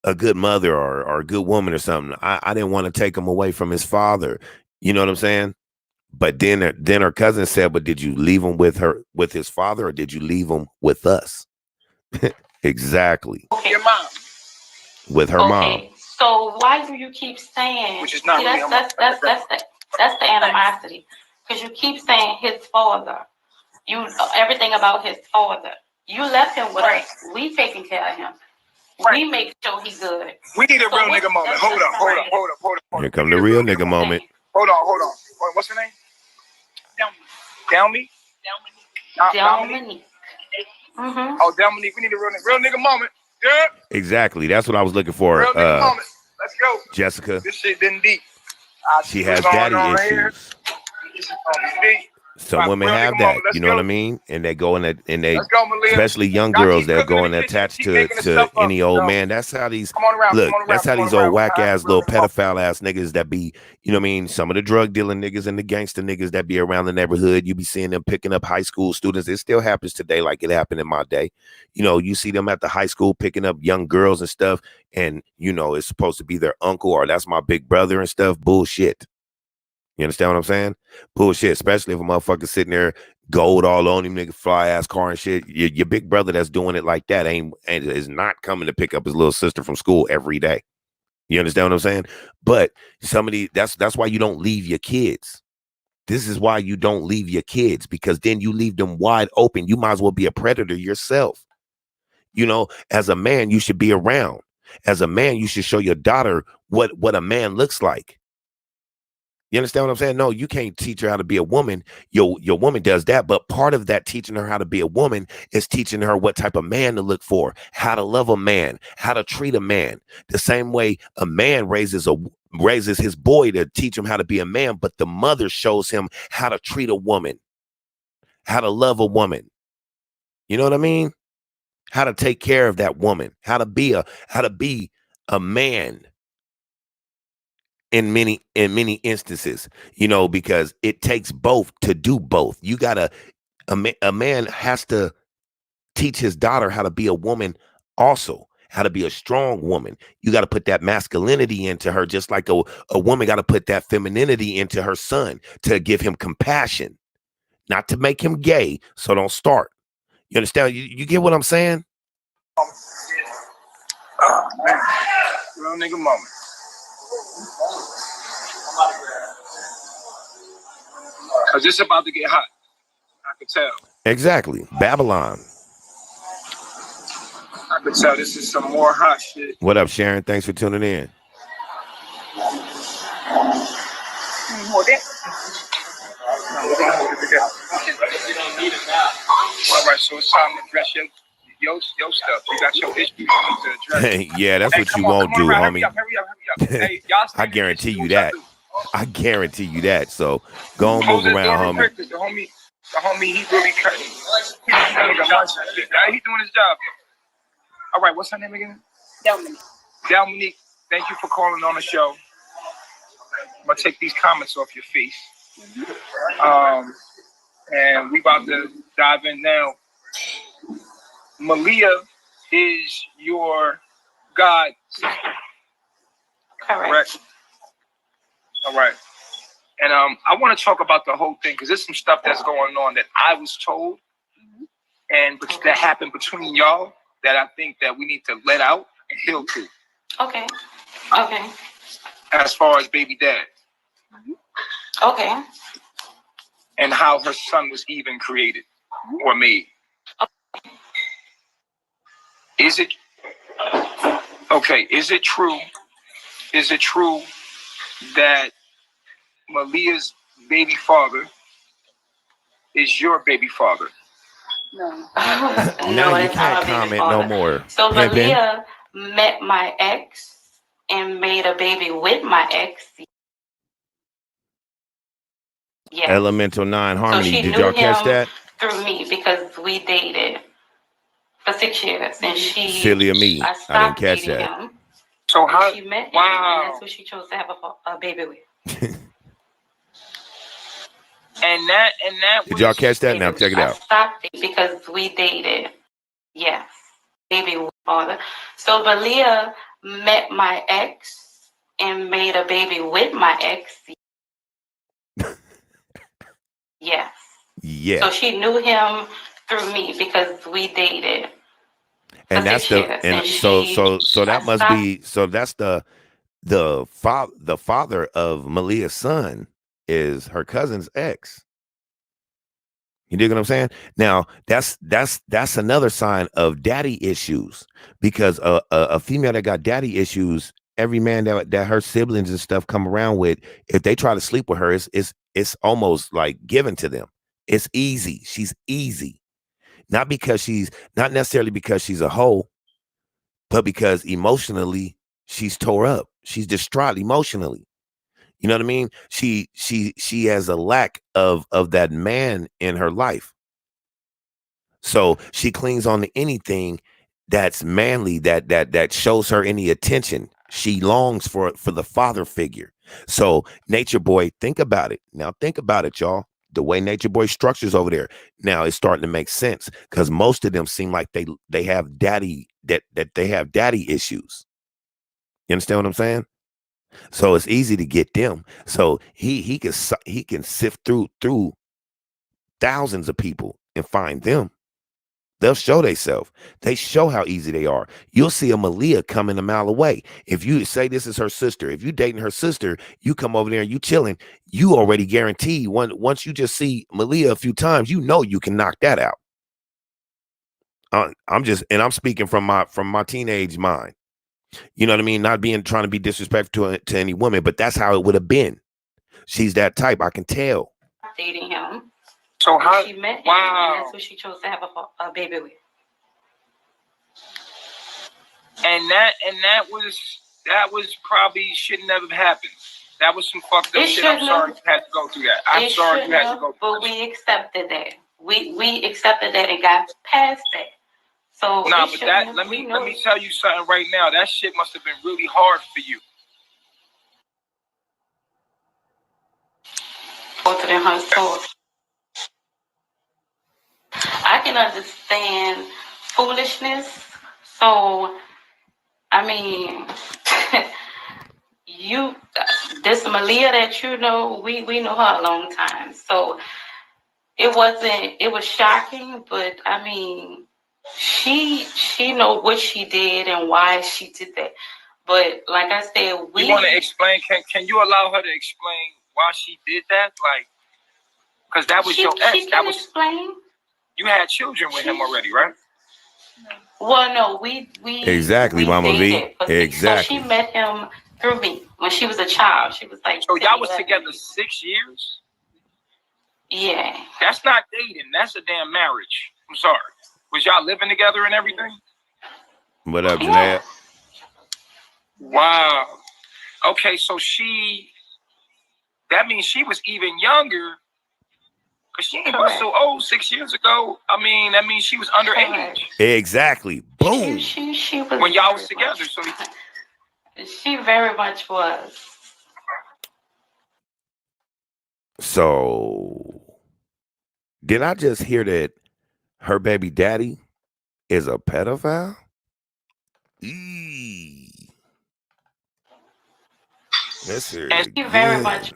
a good mother or a good woman or something. I didn't want to take him away from his father. You know what I'm saying? But then her cousin said, but did you leave him with his father, or did you leave him with us? Exactly. Okay. Your mom. With her mom. So why do you keep saying? Which is not that's the animosity, because you keep saying his father. Everything about his father. You left him with us. We taking care of him. We make sure he's good. We need a real nigga moment. Hold up. Here come the real nigga moment. Hold on. What's her name? Delmy. Delmonique. Oh, Delmonique. We need a real nigga moment. Yeah. Exactly. That's what I was looking for. Real nigga moment. Let's go. Jessica. This shit been deep. She has daddy issues. Some Right, women real have nigga that, moment. Let's you know what I go. mean? And they go in that, and they, Let's go, Malia. especially young Y'all girls keep that cooking go in and the kitchen. attach Keep making this to stuff up. any old So, man. That's how these come on around. look. Come on around. That's how Come on these old around. whack ass Real little nigga moment. pedophile ass niggas that be, you know what I mean? Some of the drug dealing niggas and the gangster niggas that be around the neighborhood. You be seeing them picking up high school students. It still happens today, like it happened in my day. You know, you see them at the high school picking up young girls and stuff, and you know it's supposed to be their uncle or that's my big brother and stuff. Bullshit. You understand what I'm saying? Bullshit, especially if a motherfucker sitting there, gold all on him, nigga, fly ass car and shit. Your big brother that's doing it like that is not coming to pick up his little sister from school every day. You understand what I'm saying? But that's why you don't leave your kids. This is why you don't leave your kids, because then you leave them wide open. You might as well be a predator yourself. You know, as a man, you should be around. As a man, you should show your daughter what a man looks like. You understand what I'm saying? No, you can't teach her how to be a woman. Your woman does that, but part of that teaching her how to be a woman is teaching her what type of man to look for, how to love a man, how to treat a man. The same way a man raises his boy to teach him how to be a man, but the mother shows him how to treat a woman, how to love a woman. You know what I mean? How to take care of that woman, how to be a man. In many instances, you know, because it takes both to do both. You gotta a man has to teach his daughter how to be a woman, also how to be a strong woman. You got to put that masculinity into her, just like a woman got to put that femininity into her son to give him compassion, not to make him gay. So don't start. You understand? You get what I'm saying? Oh, man. Real nigga moment. Cause it's about to get hot. I could tell. Exactly. Babylon. I could tell this is some more hot shit. What up, Sharon? Thanks for tuning in. More that. All right, so it's time to address your stuff. You got your issues you need to address. Yeah, that's what you won't do, homie. Hurry up. Hey, y'all I guarantee you that. I guarantee you that. So go and move around, homie. The homie, he really cutting. He's doing his job. All right, what's her name again? Dominique, thank you for calling on the show. I'm gonna take these comments off your face. And we about to dive in now. Malia is your god sister. Correct. All right. And I want to talk about the whole thing because there's some stuff that's going on that I was told and that happened between y'all that I think that we need to let out and heal to. Okay. As far as baby dad. Okay. And how her son was even created or made. Is it true? Is it true that Malia's baby father is your baby father? No. No, you can't comment no more. So Malia met my ex and made a baby with my ex. Yes. Elemental 9 Harmony. So did y'all catch that? Through me because we dated for 6 years and she Silly of me. I didn't catch that. Him. So how she met him, wow. And that's who she chose to have a baby with. and that did y'all catch that? Now check it out. I stopped it because we dated. Yes. Baby with father. So Malia met my ex and made a baby with my ex. Yes. Yeah. So she knew him through me because we dated. And that's so that must be that's the father of Malia's son is her cousin's ex. You dig what I'm saying? Now that's another sign of daddy issues, because a female that got daddy issues, every man that her siblings and stuff come around with, if they try to sleep with her, it's almost like given to them. It's easy. She's easy. Not necessarily because she's a hoe, but because emotionally she's tore up. She's distraught emotionally. You know what I mean? She has a lack of that man in her life. So she clings on to anything that's manly, that shows her any attention. She longs for the father figure. So Nature Boy, think about it. Now think about it, y'all. The way Nature Boy structures over there. Now it's starting to make sense because most of them seem like they have daddy that they have daddy issues. You understand what I'm saying? So it's easy to get them. So he can sift through thousands of people and find them. They'll show themselves. They show how easy they are. You'll see a Malia coming a mile away. If you say this is her sister, if you dating her sister, you come over there and you chilling, you already guarantee once you just see Malia a few times, you know you can knock that out. I'm speaking from my teenage mind. You know what I mean? Not trying to be disrespectful to any woman, but that's how it would have been. She's that type. I can tell. Dating him. So how She met him, wow. and that's who she chose to have a baby with. And that was probably should never have happened. That was some fucked up shit. I'm sorry you had to go through that. I'm sorry you had to go through that. But we accepted that. We accepted that and got past that. So but that let me tell you something right now. That shit must have been really hard for you. Both of them her story. I can understand foolishness. So, I mean, this Malia that you know, we know her a long time. So it was shocking, but I mean, she know what she did and why she did that. But like I said, you want to explain? Can you allow her to explain why she did that? Like, because that was your ex. That was explain. You had children with him already, right? Well, no, we exactly, Mama V. Exactly. So she met him through me when she was a child. She was like. So y'all was together 6 years? Yeah. That's not dating. That's a damn marriage. I'm sorry. Was y'all living together and everything? What up, Janae? Wow. Okay, so that means she was even younger. Because she ain't was so old 6 years ago. I mean, that means she was underage. Exactly. Boom. She was when y'all was together. So she very much was. So did I just hear that her baby daddy is a pedophile? Let's hear it again. Very much.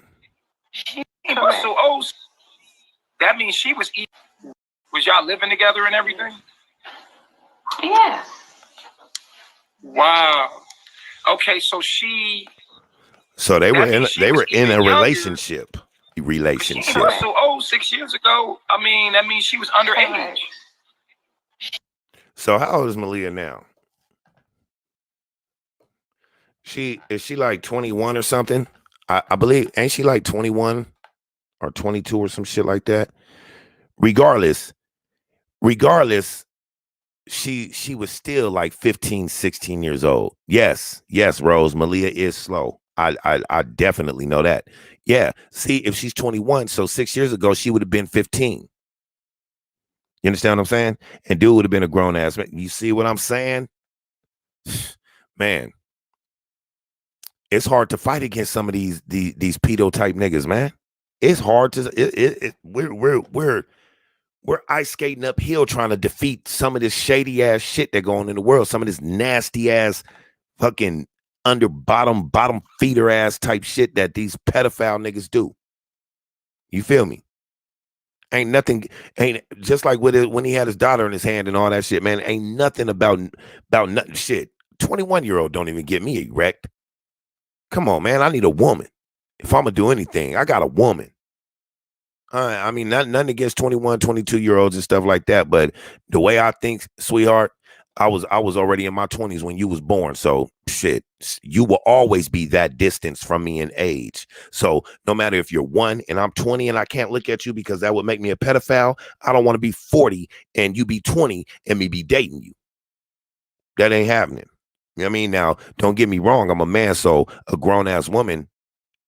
She was so old. That means she was. Was y'all living together and everything? Yeah. Wow. Okay, so they were in a relationship. She was so old 6 years ago. I mean, that means she was underage. So how old is Malia now? Is she like 21 or something? I believe, ain't she like 21 or 22 or some shit like that? Regardless, she was still like 15, 16 years old. Yes, Rose, Malia is slow. I definitely know that. Yeah. See, if she's 21, so 6 years ago, she would have been 15. You understand what I'm saying? And dude would have been a grown ass man. You see what I'm saying? Man, it's hard to fight against some of these pedo type niggas, man. It's hard to we're ice skating uphill trying to defeat some of this shady ass shit that going on in the world, some of this nasty ass fucking under bottom feeder ass type shit that these pedophile niggas do. You feel me? Ain't just like with it when he had his daughter in his hand and all that shit, man. Ain't nothing about nothing shit. 21-year-old don't even get me erect. Come on, man. I need a woman. If I'm gonna do anything, I got a woman. I mean, nothing against 21, 22-year-olds and stuff like that, but the way I think, sweetheart, I was already in my 20s when you was born. So shit, you will always be that distance from me in age. So no matter if you're 1 and I'm 20 and I can't look at you because that would make me a pedophile, I don't want to be 40 and you be 20 and me be dating you. That ain't happening. You know what I mean? Now, don't get me wrong. I'm a man, so a grown-ass woman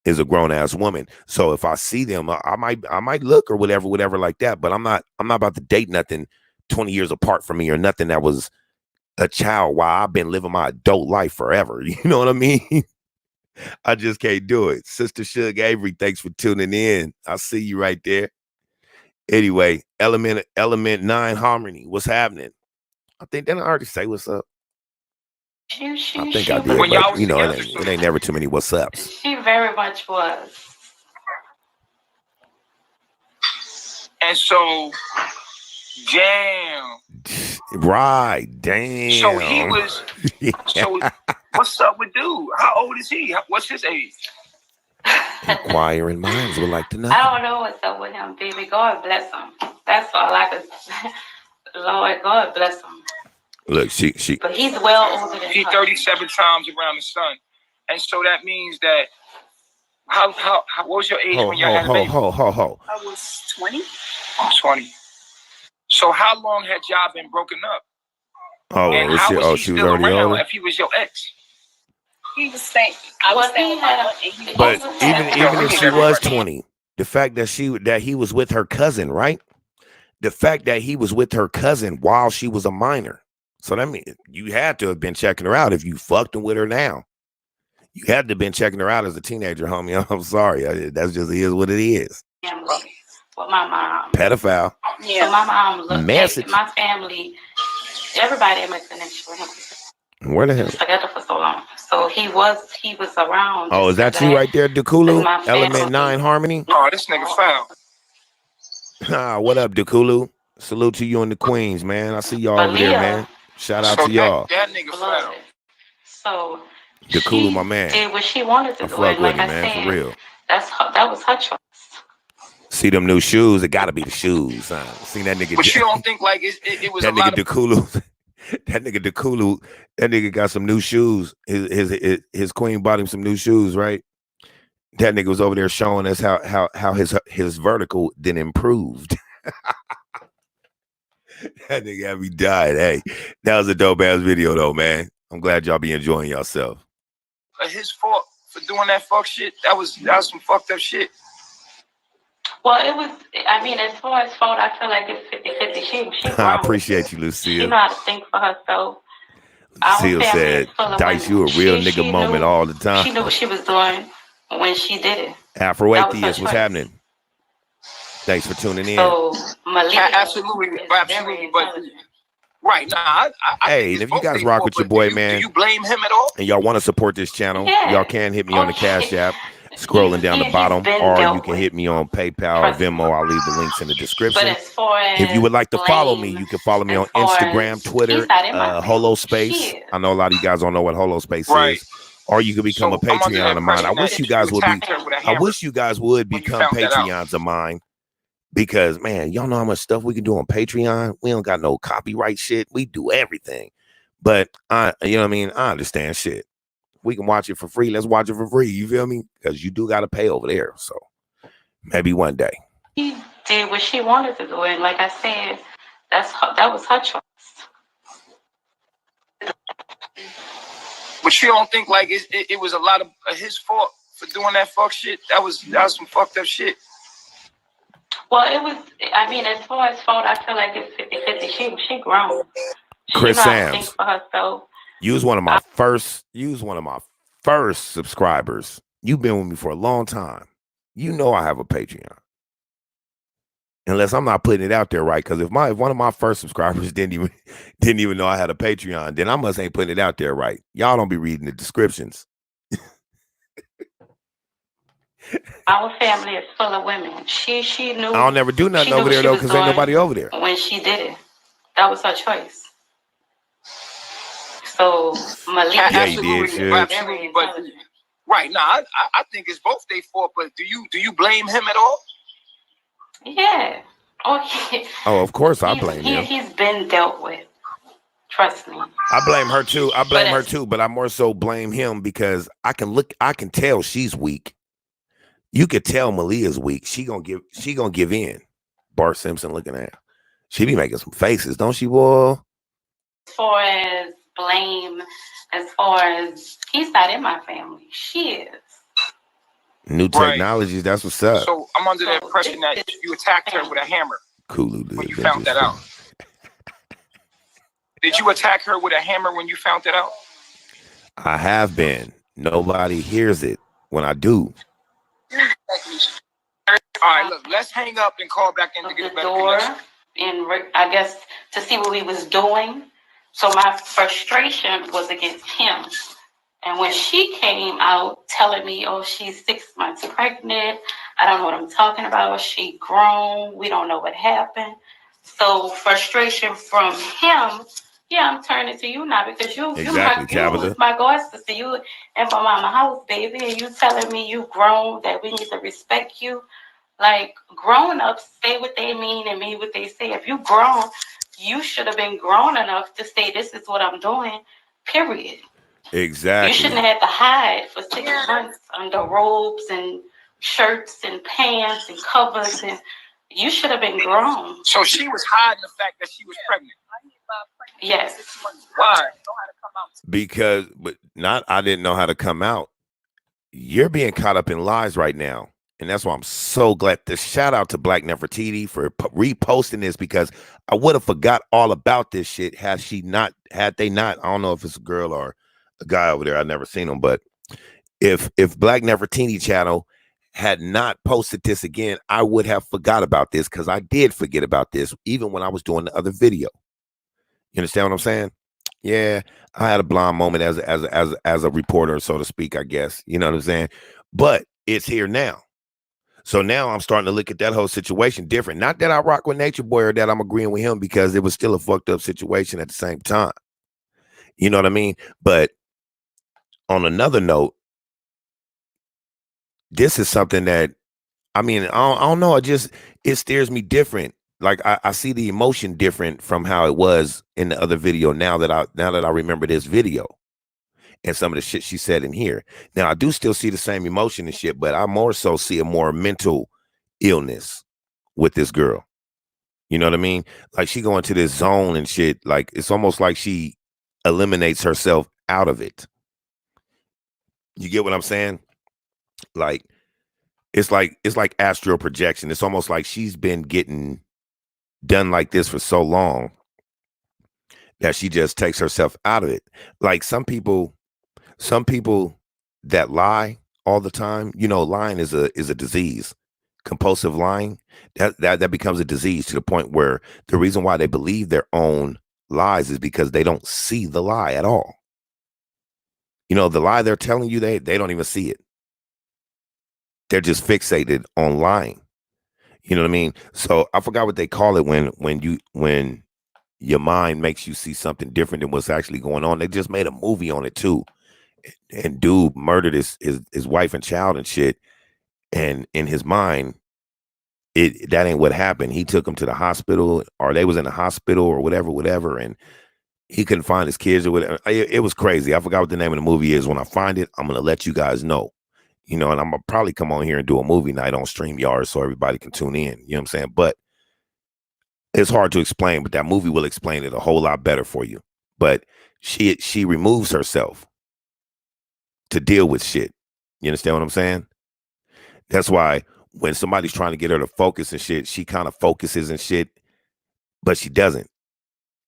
is a grown ass woman. So if I see them, I might look or whatever like that. But I'm not about to date nothing 20 years apart from me or nothing that was a child while I've been living my adult life forever. You know what I mean? I just can't do it. Sister Suge Avery, thanks for tuning in. I see you right there. Anyway, Element 9 Harmony, what's happening? I think didn't I already say what's up? I think I did, but you know, it ain't never too many what's ups. She very much was. And so, damn. Right, damn. So he was. So what's up with dude? How old is he? What's his age? Inquiring minds would like to know. I don't know what's up with him, baby. God bless him. That's all I could say. Lord, God bless him. Look, she. But he's well older than He's her. 37 times around the sun, and so that means that. How what was your age when you had a baby? I was 20. I'm 20. So how long had y'all been broken up? Oh, and how was he she was still already around older? if he was your ex? He was staying. I was staying with my aunt, and he But was even if she was 20, the fact that he was with her cousin, right? The fact that he was with her cousin while she was a minor. So that means you had to have been checking her out if you fucked with her now. You had to have been checking her out as a teenager, homie. I'm sorry. That's just is what it is. With my mom. Pedophile. Yeah. So my mom looked Message. at my family. Everybody had my connection with him. Where the hell? Together for so long. So he was around. Oh, is that you right there, Dukulu? Element 9 Harmony? Oh, this nigga foul. What up, Dukulu? Salute to you and the Queens, man. I see y'all over there, man. Shout out to y'all. That nigga foul. So Dukulu, my man. Did what she wanted to do. Fuck with like him, man, for real. That was her choice. See them new shoes? It gotta be the shoes. Seen that nigga. But you don't think like it was that a nigga lot Dukulu. That nigga Dukulu. That nigga got some new shoes. His queen bought him some new shoes, right? That nigga was over there showing us how his vertical then improved. That nigga had me died. Hey, that was a dope ass video though, man. I'm glad y'all be enjoying yourself. His fault for doing that fuck shit. That was some fucked up shit. Well, it was. I mean, as far as fault, I feel like it's 50-50. She I appreciate you, Lucille. She know how to think for herself. Lucille said, "Dice, you a real nigga moment knew, all the time." She knew what she was doing when she did it. Afro Atheist, what's happening? Thanks for tuning in. So, Malia absolutely. But right now, hey, and if you guys rock with your boy, man, do you blame him at all? And y'all want to support this channel, y'all can hit me on the Cash App, scrolling down the bottom, or you can hit me on PayPal or Venmo. I'll leave the links in the description. If you would like to follow me, you can follow me on Instagram, Twitter, Holospace. I know a lot of you guys don't know what Holospace is. Or you could become a Patreon of mine. I wish you guys would become Patreons of mine. Because, man, y'all know how much stuff we can do on Patreon. We don't got no copyright shit. We do everything. But, you know what I mean? I understand shit. We can watch it for free. Let's watch it for free. You feel me? Because you do got to pay over there. So, maybe one day. She did what she wanted to do. And like I said, that was her choice. But you don't think, like, it was a lot of his fault for doing that fuck shit? That was some fucked up shit. Well, it was. I mean, as far as fault, I feel like it's 50-50. She grown. Chris She Sams, think for herself. You was one of my first subscribers. You've been with me for a long time. You know I have a Patreon. Unless I'm not putting it out there right, because if one of my first subscribers didn't even know I had a Patreon, then I must ain't putting it out there right. Y'all don't be reading the descriptions. Our family is full of women. She knew. I'll never do nothing over there though, because ain't nobody over there. When she did it, that was her choice. So Malia, yeah, you did. Absolutely, but right now, I think it's both their fault. But do you blame him at all? Yeah. Okay. Oh, of course I blame him. He's been dealt with. Trust me. I blame her too. But I more so blame him because I can tell she's weak. You could tell Malia's weak. She gonna give in. Bart Simpson looking at her. She be making some faces, don't she, boy? As far as blame, as far as he's not in my family. She is. New technologies, that's what's up. So I'm under the impression that you attacked her with a hammer. Kulu when you found that out. Did you attack her with a hammer when you found that out? I have been. Nobody hears it when I do. All right, look, let's hang up and call back in to get a better connection. And I guess to see what he was doing. So my frustration was against him. And when she came out telling me, oh, she's 6 months pregnant, I don't know what I'm talking about. She grown. We don't know what happened. So frustration from him. Yeah, I'm turning to you now because you was my god sister. You in my mama house, baby, and you telling me you grown, that we need to respect you. Like, grown ups say what they mean and mean what they say. If you grown, you should have been grown enough to say, this is what I'm doing, period. Exactly. You shouldn't have to hide for 6 months under robes and shirts and pants and covers, and you should have been grown. So she was hiding the fact that she was pregnant. Yes. Why? Because, but not, I didn't know how to come out. You're being caught up in lies right now. And that's why I'm so glad. The shout out to Black Nefertiti for reposting this, because I would have forgot all about this shit had they not, I don't know if it's a girl or a guy over there. I've never seen him, but if Black Nefertiti channel had not posted this again, I would have forgot about this, because I did forget about this even when I was doing the other video. You understand what I'm saying? Yeah, I had a blind moment as a reporter, so to speak, I guess. You know what I'm saying? But it's here now. So now I'm starting to look at that whole situation different. Not that I rock with Natureboy or that I'm agreeing with him, because it was still a fucked up situation at the same time. You know what I mean? But on another note, this is something that, I mean, I don't know. It steers me different. Like I see the emotion different from how it was in the other video. Now that I remember this video and some of the shit she said in here. Now I do still see the same emotion and shit, but I more so see a more mental illness with this girl. You know what I mean? Like she go into this zone and shit. Like it's almost like she eliminates herself out of it. You get what I'm saying? Like it's like astral projection. It's almost like she's been getting done like this for so long that she just takes herself out of it. Like some people that lie all the time, you know, lying is a disease. Compulsive lying, that becomes a disease to the point where the reason why they believe their own lies is because they don't see the lie at all. You know, the lie they're telling you, they don't even see it. They're just fixated on lying. You know what I mean? So I forgot what they call it when your mind makes you see something different than what's actually going on. They just made a movie on it too. And dude murdered his wife and child and shit. And in his mind, that ain't what happened. He took him to the hospital, or they was in the hospital or whatever. And he couldn't find his kids or whatever. It was crazy. I forgot what the name of the movie is. When I find it, I'm going to let you guys know. You know, and I'm going to probably come on here and do a movie night on StreamYard so everybody can tune in. You know what I'm saying? But it's hard to explain, but that movie will explain it a whole lot better for you. But she removes herself to deal with shit. You understand what I'm saying? That's why when somebody's trying to get her to focus and shit, she kind of focuses and shit, but she doesn't.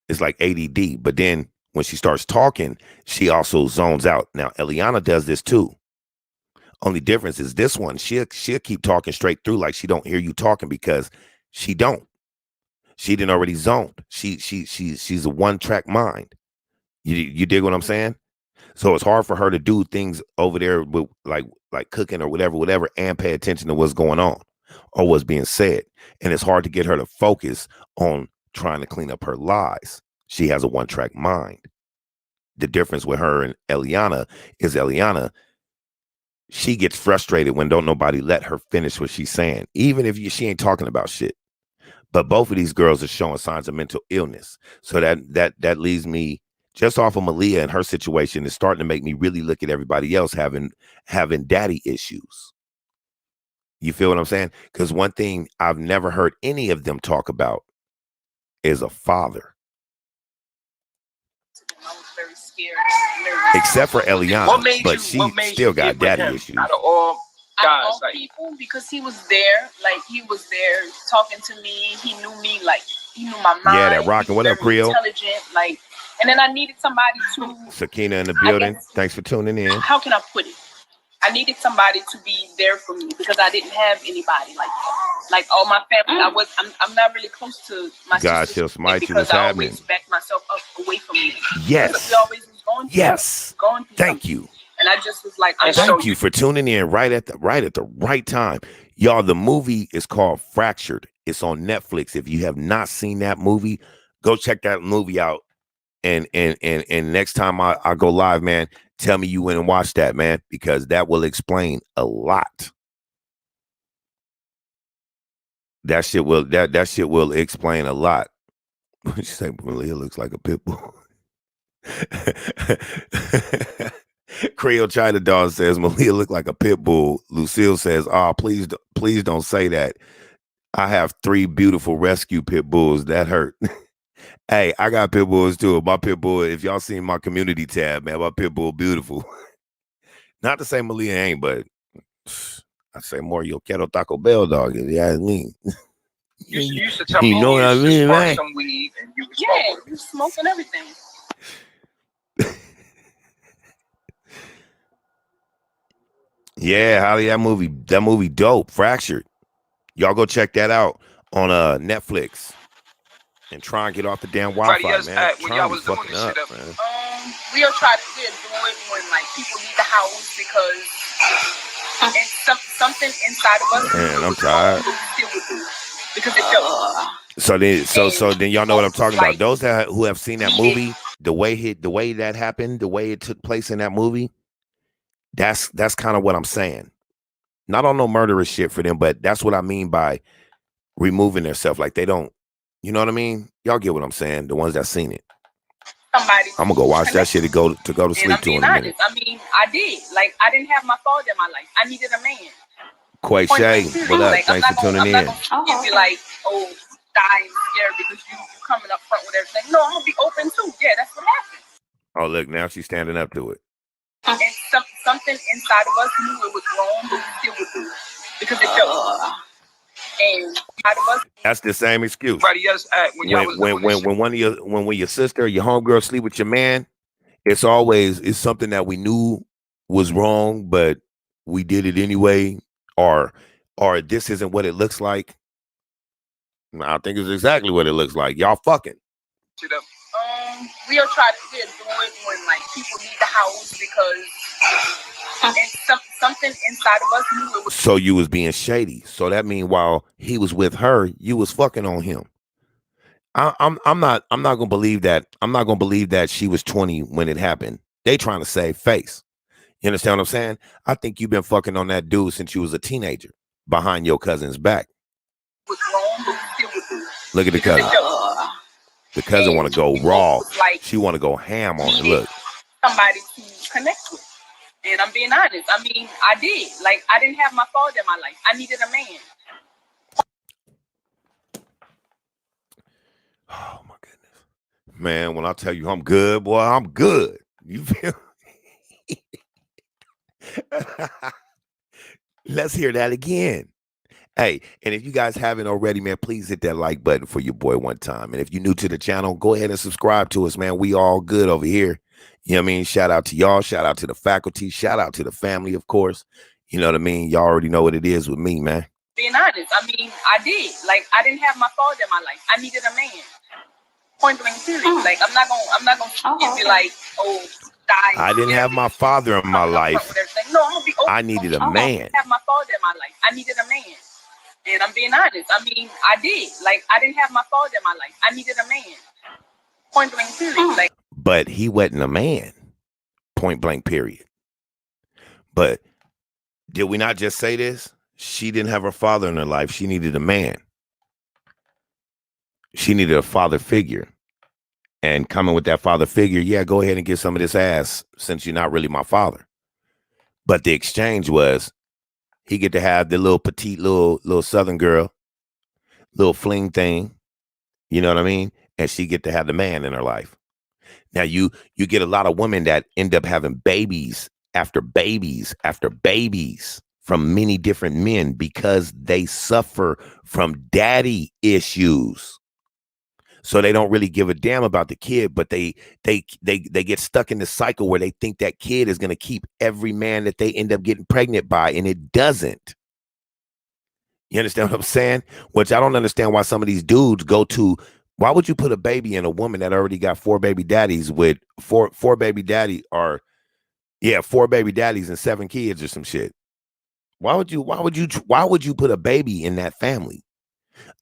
It's like ADD. But then when she starts talking, she also zones out. Now, Eliana does this too. Only difference is this one, she'll keep talking straight through like she don't hear you talking, because she don't. She didn't already zoned. She's a one-track mind. You dig what I'm saying? So it's hard for her to do things over there with like cooking or whatever, and pay attention to what's going on or what's being said. And it's hard to get her to focus on trying to clean up her lies. She has a one-track mind. The difference with her and Eliana is Eliana, she gets frustrated when don't nobody let her finish what she's saying, even if she ain't talking about shit. But both of these girls are showing signs of mental illness. So that leaves me, just off of Malia and her situation, is starting to make me really look at everybody else having daddy issues. You feel what I'm saying? Because one thing I've never heard any of them talk about is a father. I was very scared. Except for Eliana, but she still got daddy issues. Out of all I called people because he was there. Like, he was there talking to me. He knew me. Like, he knew my mind. Yeah, that rocking. What up, Creole? Intelligent. Like, and then I needed somebody to. Sakina in the building. Thanks for tuning in. How can I put it? I needed somebody to be there for me because I didn't have anybody like that. Like, all my family, I'm not really close to my God, sisters. she'll smite you. Because What's I happening? always back myself up away from you. Yes. We always was going through going through Thank something. you. And I just was like, Thank you for tuning in right at the right time. Y'all, the movie is called Fractured. It's on Netflix. If you have not seen that movie, go check that movie out. And next time I go live, man, tell me you went and watched that, man, because that will explain a lot. That shit will explain a lot. She say Malia looks like a pit bull. Creole China Dawn says Malia look like a pit bull. Lucille says, "Oh, please don't say that. I have 3 beautiful rescue pit bulls. That hurt." Hey, I got pit bulls too. My pit bull, if y'all seen my community tab, man, my pit bull beautiful. Not to say Malia ain't, but I say more yo quiero Taco Bell dog. If you ask me. You used to tell me You know what I mean, spark man? some weed and you was you smoking everything. Yeah, Holly, that movie dope. Fractured. Y'all go check that out on Netflix and try and get off the damn Wi-Fi, man. When y'all was doing fucking this up, shit up, man. We'll try to do it when like people leave the house because it's something inside of us. Man, I'm tired. Because it felt. So then y'all know what I'm talking about. Those who have seen that movie, the way that happened, the way it took place in that movie, that's kind of what I'm saying. Not on no murderous shit for them, but that's what I mean by removing themselves. Like they don't, you know what I mean? Y'all get what I'm saying? The ones that seen it. Somebody I'm gonna go watch that shit to go to sleep to in a minute. I mean, I did. Like, I didn't have my father in my life. I needed a man. Quay Shay, what up? Thanks for tuning in. I'm not gonna be like, oh, dying scared because you coming up front with everything. No, I'm gonna be open too. Yeah, that's what happened. Oh, look, now she's standing up to it. And something inside of us knew it was wrong, but we still would do it because it felt. And inside of us, that's the same excuse. Everybody else act when your sister or your homegirl sleep with your man, it's something that we knew was wrong, but we did it anyway, or this isn't what it looks like. I think it's exactly what it looks like. Y'all fucking. We'll try to do it when like people leave the house because something inside of us knew it was. So you was being shady. So that means while he was with her, you was fucking on him. I'm not gonna believe that. I'm not gonna believe that she was 20 when it happened. They trying to save face. You understand what I'm saying? I think you've been fucking on that dude since you was a teenager behind your cousin's back. Look at the cousin. The cousin want to go raw. She want to go ham on it. Look. Somebody to connect with. And I'm being honest. I mean, I did. Like, I didn't have my father in my life. I needed a man. Oh, my goodness. Man, when I tell you I'm good, boy, I'm good. You feel? Let's hear that again. Hey, and if you guys haven't already, man, please hit that like button for your boy one time. And if you're new to the channel, go ahead and subscribe to us, man. We all good over here. You know what I mean? Shout out to y'all. Shout out to the faculty. Shout out to the family, of course. You know what I mean? Y'all already know what it is with me, man. Being honest, I mean, I did. Like, I didn't have my father in my life. I needed a man. Point blank period. Like, I'm not gonna be like, oh, dying. I didn't have my father in my life. No, I'm gonna be open. I needed a man. I didn't have my father in my life. I needed a man. And I'm being honest. I mean, I did. Like, I didn't have my father in my life. I needed a man. Point blank period. Like, but he wasn't a man. Point blank period. But did we not just say this? She didn't have her father in her life. She needed a man. She needed a father figure. And coming with that father figure, yeah, go ahead and get some of this ass since you're not really my father. But the exchange was he get to have the little petite little Southern girl, little fling thing. You know what I mean? And she get to have the man in her life. Now you get a lot of women that end up having babies after babies after babies from many different men because they suffer from daddy issues. So they don't really give a damn about the kid, but they get stuck in the cycle where they think that kid is going to keep every man that they end up getting pregnant by, and it doesn't. You understand what I'm saying? Which I don't understand why some of these dudes go to. Why would you put a baby in a woman that already got 4 baby daddies with four baby daddy or 4 baby daddies and 7 kids or some shit? Why would you put a baby in that family?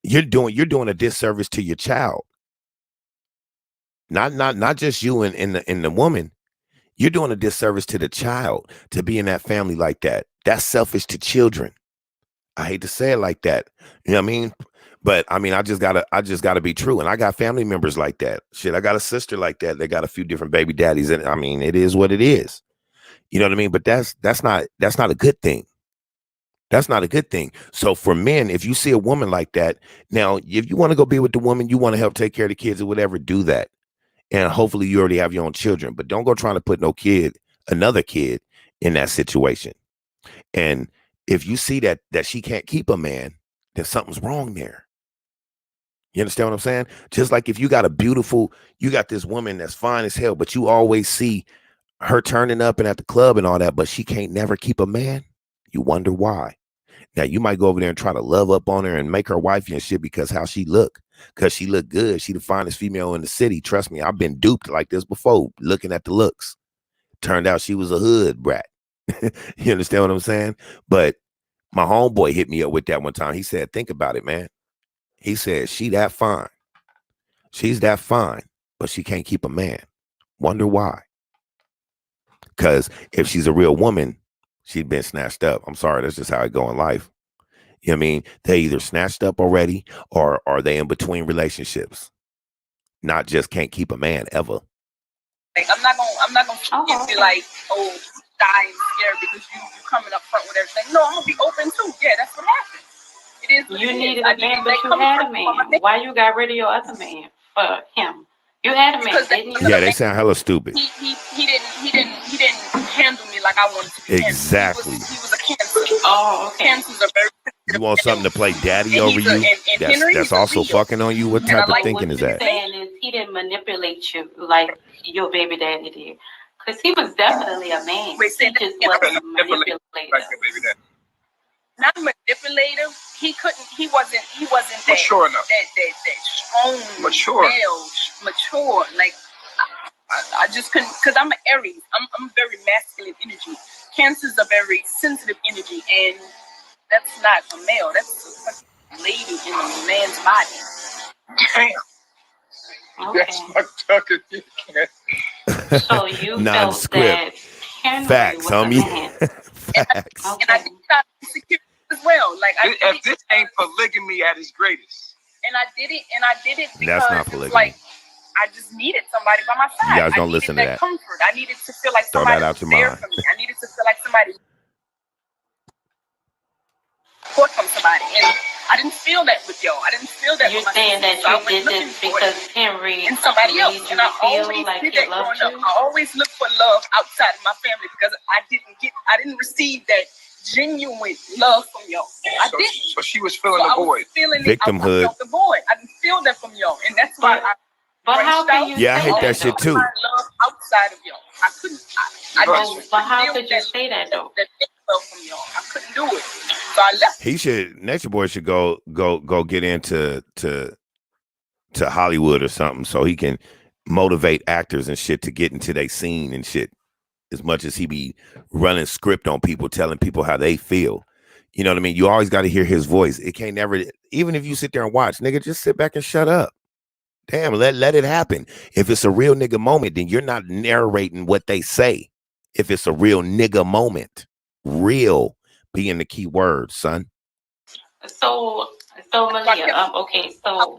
You're doing a disservice to your child. Not just you and the woman. You're doing a disservice to the child to be in that family like that. That's selfish to children. I hate to say it like that. You know what I mean? But I mean, I just gotta be true. And I got family members like that. Shit, I got a sister like that. They got a few different baby daddies. And I mean, it is what it is. You know what I mean? But that's not a good thing. That's not a good thing. So for men, if you see a woman like that, now, if you want to go be with the woman, you want to help take care of the kids or whatever, do that. And hopefully you already have your own children, but don't go trying to put another kid in that situation. And if you see that she can't keep a man, then something's wrong there. You understand what I'm saying? Just like if you got this woman that's fine as hell, but you always see her turning up and at the club and all that, but she can't never keep a man. You wonder why. Now you might go over there and try to love up on her and make her wifey and shit because how she look. Because she look good. She the finest female in the city. Trust me, I've been duped like this before, looking at the looks. Turned out she was a hood brat. You understand what I'm saying? But my homeboy hit me up with that one time. He said, think about it, man. He said, she that fine. She's that fine, but she can't keep a man. Wonder why? Because if she's a real woman, she'd been snatched up. I'm sorry, that's just how it go in life. You know what I mean? They either snatched up already or are they in between relationships? Not just can't keep a man ever. Like I'm not gonna be like, oh, shy and scared because you coming up front with everything. No, I'm gonna be open too. Yeah, that's what happened. It is. You needed a man, but you had a man. Why you got rid of your other man for him? You had a man, didn't you? Yeah, they sound hella stupid. He didn't handle me like I wanted to be exactly. He was a Cancer. Oh, okay. Cancers are very. You want something to play daddy over you? That's also fucking on you. What type of thinking is that? What you're saying is he didn't manipulate you like your baby daddy did, because he was definitely a man. He just wasn't manipulative. Not manipulative. He wasn't that mature enough. That strong, mature. Mature. Like I just couldn't, because I'm an Aries. I'm very masculine energy. Cancer's a very sensitive energy, and that's not a male. That's a lady in a man's body. Damn. Okay. That's fucked up. You can't. So you felt that Henry facts, was homie. a man. Facts. And I did try to secure as well. Like if this ain't polygamy at its greatest. And I did it because that's not polygamy. Like I just needed somebody by my side. You guys don't listen to that. Comfort. I needed to feel like somebody was there for me. I needed to feel like somebody support from somebody. And I didn't feel that with y'all. I didn't feel that. You're saying that you did this because Henry and somebody else. And I always like did that growing up. I always looked for love outside of my family because I didn't receive that genuine love from y'all. I didn't. So she was feeling the void. Victimhood. I felt the void. I didn't feel that from y'all, and that's why But how can you? Yeah, I hate that shit too. Love outside of y'all. I couldn't. But how could you say that though? That love from y'all. I couldn't do it. So I left. He should. Natureboy should go get into Hollywood or something so he can motivate actors and shit to get into their scene and shit. As much as he be running script on people, telling people how they feel. You know what I mean? You always got to hear his voice. It can't never, even if you sit there and watch, nigga, just sit back and shut up. Damn, let it happen. If it's a real nigga moment, then you're not narrating what they say. If it's a real nigga moment, real being the key word, son. So Malia, okay, so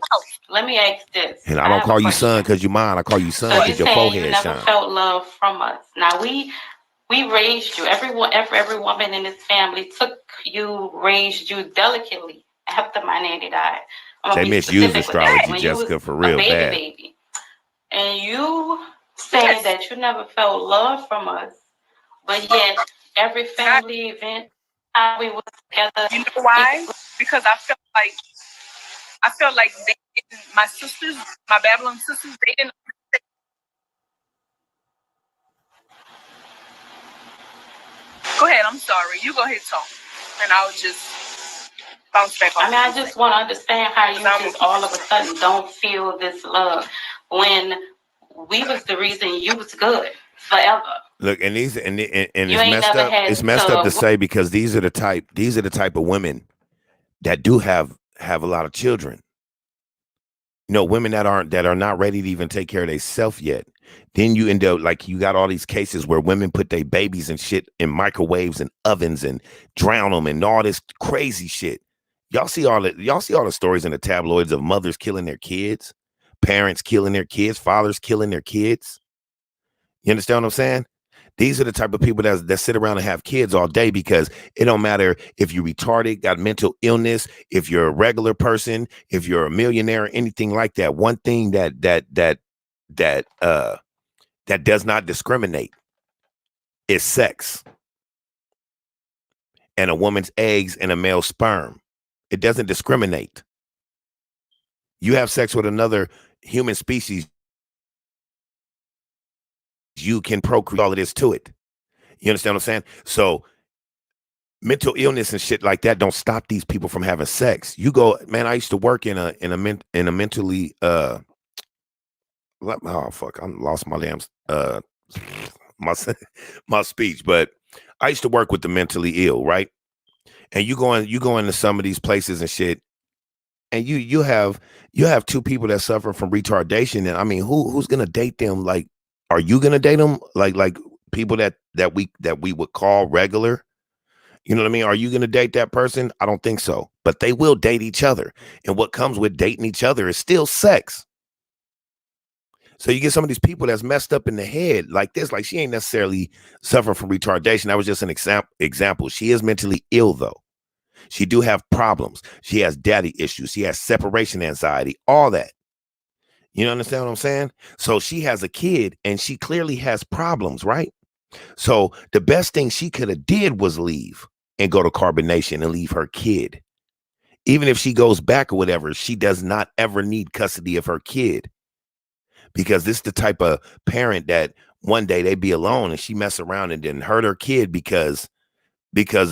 let me ask this. And I don't call you son because you're mine. I call you son because your forehead shine. You never felt love from us. Now we raised you. Every woman in this family raised you delicately after my nanny died. They misused astrology, Jessica, for real bad. Baby. And you saying that you never felt love from us, but yet every family event, we were together. You know why? Because I felt like they didn't, my sisters, my Babylon sisters, they didn't. Go ahead. I'm sorry. You go ahead, talk, and I'll just bounce back. I mean, I just want to understand how you just all of a sudden don't feel this love when we was the reason you was good forever. Look, and these and it's messed up. It's messed up to say because these are the type of women that do have a lot of children. You know, women that are not ready to even take care of themselves yet. Then you end up like you got all these cases where women put their babies and shit in microwaves and ovens and drown them and all this crazy shit. Y'all see all the stories in the tabloids of mothers killing their kids, parents killing their kids, fathers killing their kids. You understand what I'm saying? These are the type of people that sit around and have kids all day because it don't matter if you're retarded, got mental illness, if you're a regular person, if you're a millionaire, or anything like that. One thing that does not discriminate is sex and a woman's eggs and a male's sperm. It doesn't discriminate. You have sex with another human species, you can procreate. All it is to it. You understand what I'm saying? So mental illness and shit like that don't stop these people from having sex. You go, man. I used to work in a mentally oh fuck, I lost my damn my speech, but I used to work with the mentally ill, right? And you go into some of these places and shit, and you have two people that suffer from retardation, and I mean, who's gonna date them? Like, are you gonna date them? Like people that we would call regular? You know what I mean? Are you gonna date that person? I don't think so. But they will date each other, and what comes with dating each other is still sex. So you get some of these people that's messed up in the head like this, like she ain't necessarily suffering from retardation. That was just an example. She is mentally ill though. She do have problems. She has daddy issues. She has separation anxiety, all that. You understand what I'm saying? So she has a kid and she clearly has problems, right? So the best thing she could have did was leave and go to carbonation and leave her kid. Even if she goes back or whatever, she does not ever need custody of her kid. Because this is the type of parent that one day they be alone and she mess around and then hurt her kid because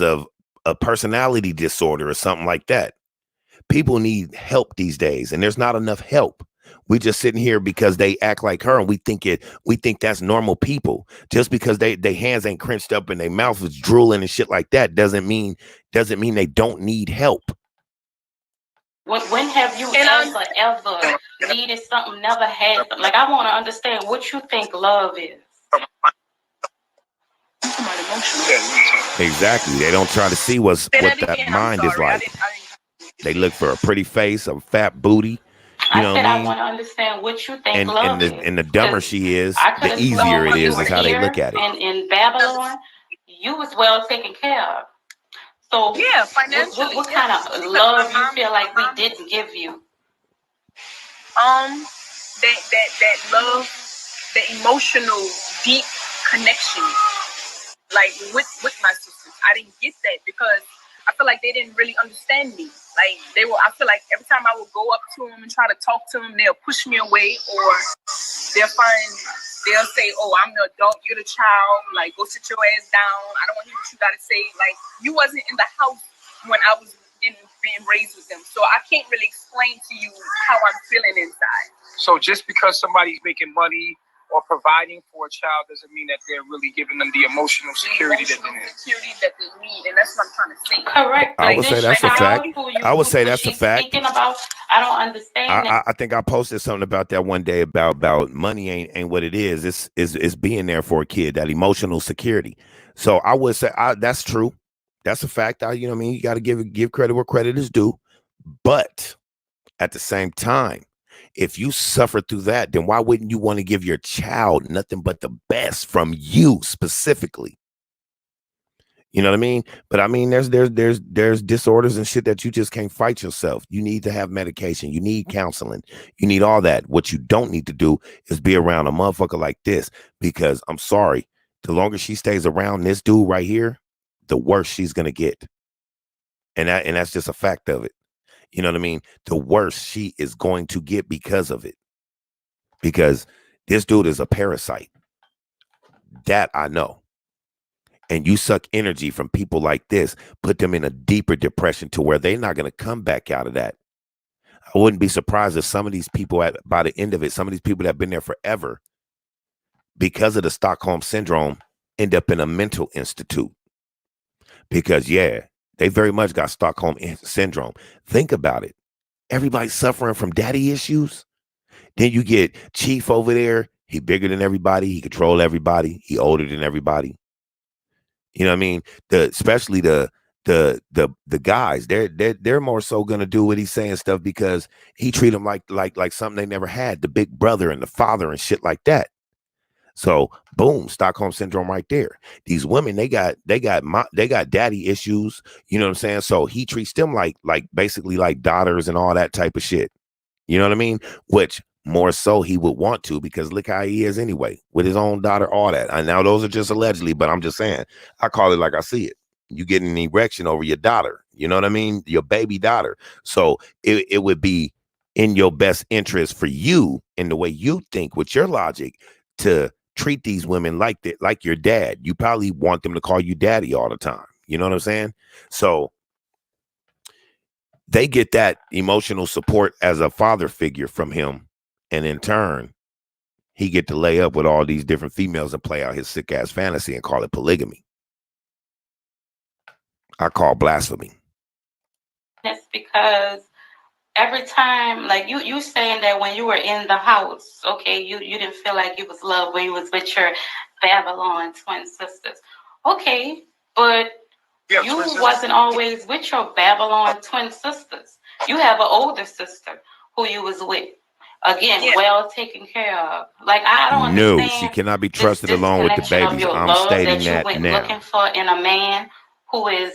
of a personality disorder or something like that. People need help these days, and there's not enough help. We just sitting here because they act like her, and we think that's normal people. Just because they hands ain't crunched up and their mouth is drooling and shit like that doesn't mean they don't need help. When have you ever needed something, never had? Like, I want to understand what you think love is. Exactly. They don't try to see what that mind is like. They look for a pretty face, a fat booty. You know what I mean? I want to understand what you think love is. And the dumber she is, the easier it is how they look at it. And in Babylon, you was well taken care of. So yeah, financially. What kind of love you feel like we didn't give you? That love, the emotional, deep connection, like with my sisters. I didn't get that because I feel like they didn't really understand me. Like I feel like every time I would go up to them and try to talk to them, they'll push me away, or they'll say, "Oh, I'm the adult, you're the child. Like, go sit your ass down. I don't want to hear what you got to say." Like, you wasn't in the house when I was being raised with them, so I can't really explain to you how I'm feeling inside. So just because somebody's making money or providing for a child doesn't mean that they're really giving them the emotional security that they need, and that's what I'm trying to say. Correct. I would say that's a fact. I would say that's a fact. I don't understand. I think I posted something about that one day about money ain't what it is. It's being there for a kid, that emotional security. So I would say that's true. That's a fact. You know what I mean? You got to give credit where credit is due. But at the same time, if you suffer through that, then why wouldn't you want to give your child nothing but the best from you specifically? You know what I mean? But I mean, there's disorders and shit that you just can't fight yourself. You need to have medication. You need counseling. You need all that. What you don't need to do is be around a motherfucker like this, because I'm sorry, the longer she stays around this dude right here, the worse she's going to get. And that's just a fact of it. You know what I mean? The worse she is going to get because of it. Because this dude is a parasite. That I know. And you suck energy from people like this, put them in a deeper depression to where they're not going to come back out of that. I wouldn't be surprised if some of these people by the end of it, some of these people that have been there forever, because of the Stockholm syndrome, end up in a mental institute. Because, yeah, they very much got Stockholm syndrome. Think about it. Everybody's suffering from daddy issues. Then you get Chief over there. He bigger than everybody. He control everybody. He older than everybody. You know what I mean? Especially the guys. They're more so gonna do what he's saying stuff because he treat them like something they never had. The big brother and the father and shit like that. So boom, Stockholm syndrome right there. These women, they got daddy issues. You know what I'm saying? So he treats them like basically like daughters and all that type of shit. You know what I mean? Which more so he would want to, because look how he is anyway, with his own daughter, all that. And now those are just allegedly, but I'm just saying, I call it like I see it. You get an erection over your daughter. You know what I mean? Your baby daughter. So it would be in your best interest for you, in the way you think with your logic, to treat these women like that, like your dad. You probably want them to call you daddy all the time. You know what I'm saying? So they get that emotional support as a father figure from him. And in turn, he get to lay up with all these different females and play out his sick ass fantasy and call it polygamy. I call blasphemy. That's because every time, like you saying that when you were in the house, okay, you didn't feel like you was loved when you was with your Babylon twin sisters. Okay, but you wasn't always with your Babylon twin sisters. You have an older sister who you was with. Again, well taken care of. Like, I don't understand. No, she cannot be trusted alone with the babies. I'm stating that now. Looking for in a man who is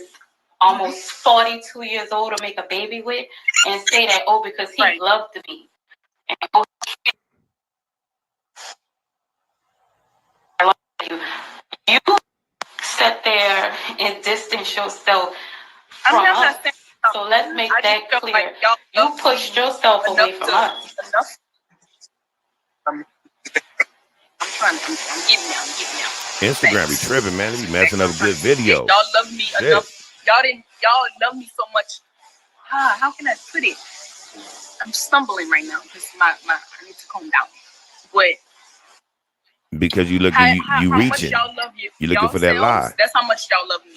almost 42 years old to make a baby with, and say that, oh, because he loved me. And, oh, I love you. You sit there and distance yourself from us. So let's make that clear. Like you pushed yourself away from us. I'm getting out. Instagram be tripping, man. They be messing up good videos. Y'all love me enough. Y'all love me so much. How can I put it? I'm stumbling right now because I need to calm down. But because you looking, you reaching. You looking for that lie. That's how much y'all love me.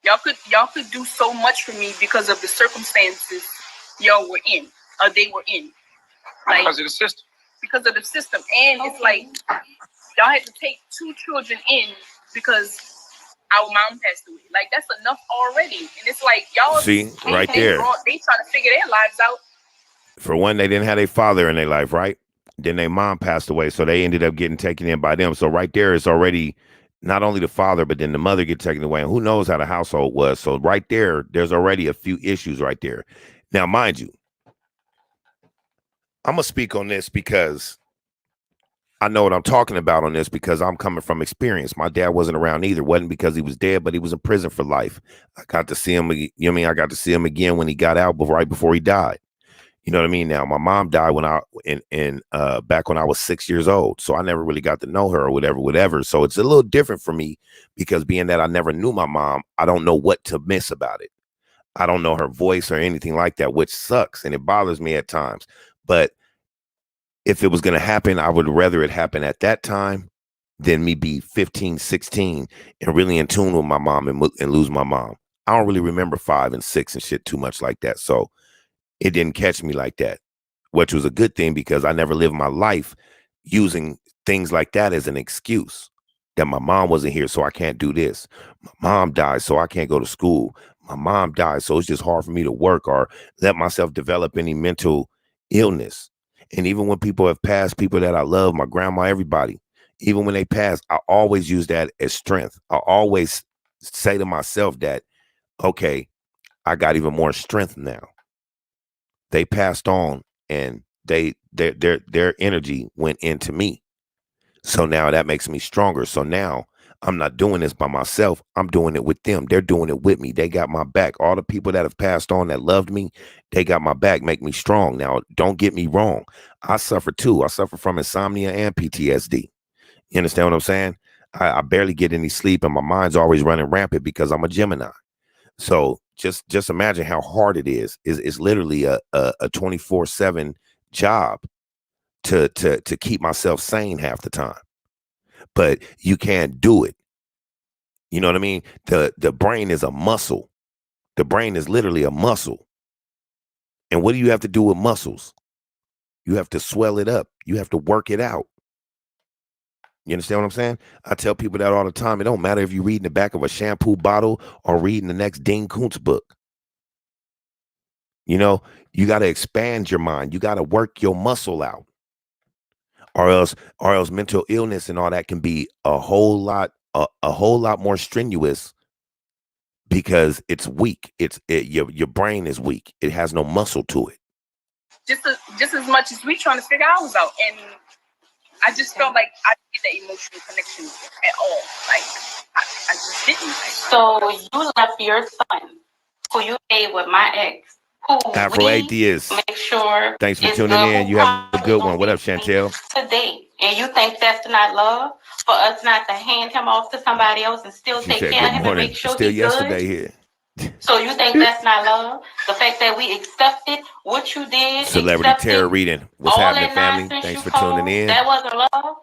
Y'all could do so much for me because of the circumstances y'all were in, or they were in. Like, because of the system. Because of the system. And it's like y'all had to take 2 children in because our mom passed away. Like, that's enough already. And it's like y'all see right there. They trying to figure their lives out. For one, they didn't have a father in their life, right? Then their mom passed away, so they ended up getting taken in by them. So right there is already not only the father, but then the mother get taken away. And who knows how the household was. So right there's already a few issues right there. Now, mind you, I'm going to speak on this because I know what I'm talking about on this, because I'm coming from experience. My dad wasn't around either. Wasn't because he was dead, but he was in prison for life. I got to see him, you know what I mean? I got to see him again when he got out, but right before he died. You know what I mean? Now, my mom died when back when I was 6 years old. So I never really got to know her or whatever. So it's a little different for me, because being that I never knew my mom, I don't know what to miss about it. I don't know her voice or anything like that, which sucks. And it bothers me at times. But if it was going to happen, I would rather it happen at that time than me be 15, 16 and really in tune with my mom and lose my mom. I don't really remember 5 and 6 and shit too much like that. So it didn't catch me like that, which was a good thing, because I never lived my life using things like that as an excuse that my mom wasn't here, so I can't do this. My mom died, so I can't go to school. My mom died, so it's just hard for me to work or let myself develop any mental illness. And even when people have passed, people that I love, my grandma, everybody, even when they pass, I always use that as strength. I always say to myself that, okay, I got even more strength now. They passed on, and their energy went into me. So now that makes me stronger. So now I'm not doing this by myself. I'm doing it with them. They're doing it with me. They got my back. All the people that have passed on that loved me, they got my back, make me strong. Now, don't get me wrong. I suffer too. I suffer from insomnia and PTSD. You understand what I'm saying? I barely get any sleep and my mind's always running rampant because I'm a Gemini. So just imagine how hard it is. It's literally a 24/7 job to keep myself sane half the time. But you can't do it. You know what I mean? The brain is a muscle. The brain is literally a muscle. And what do you have to do with muscles? You have to swell it up. You have to work it out. You understand what I'm saying? I tell people that all the time. It don't matter if you read in the back of a shampoo bottle or reading the next Dean Koontz book. You know, you got to expand your mind. You got to work your muscle out. Or else mental illness and all that can be a whole lot more strenuous because it's weak. Your brain is weak. It has no muscle to it. Just as much as we trying to figure ours out, and I just felt like I didn't get the emotional connection at all. Like I just didn't. So you left your son, who you made with my ex, who Afro we Atheist. make sure. Thanks for is tuning good, in. who You have a good probably one. What up, Chantel? Today, and you think that's not love for us not to hand him off to somebody else and still She take said, care good of him morning. and make sure Still he's yesterday good? here. So you think that's not love? The fact that we accepted what you did, Celebrity Tarot reading. What's happening, family? Thanks for tuning in. That wasn't love.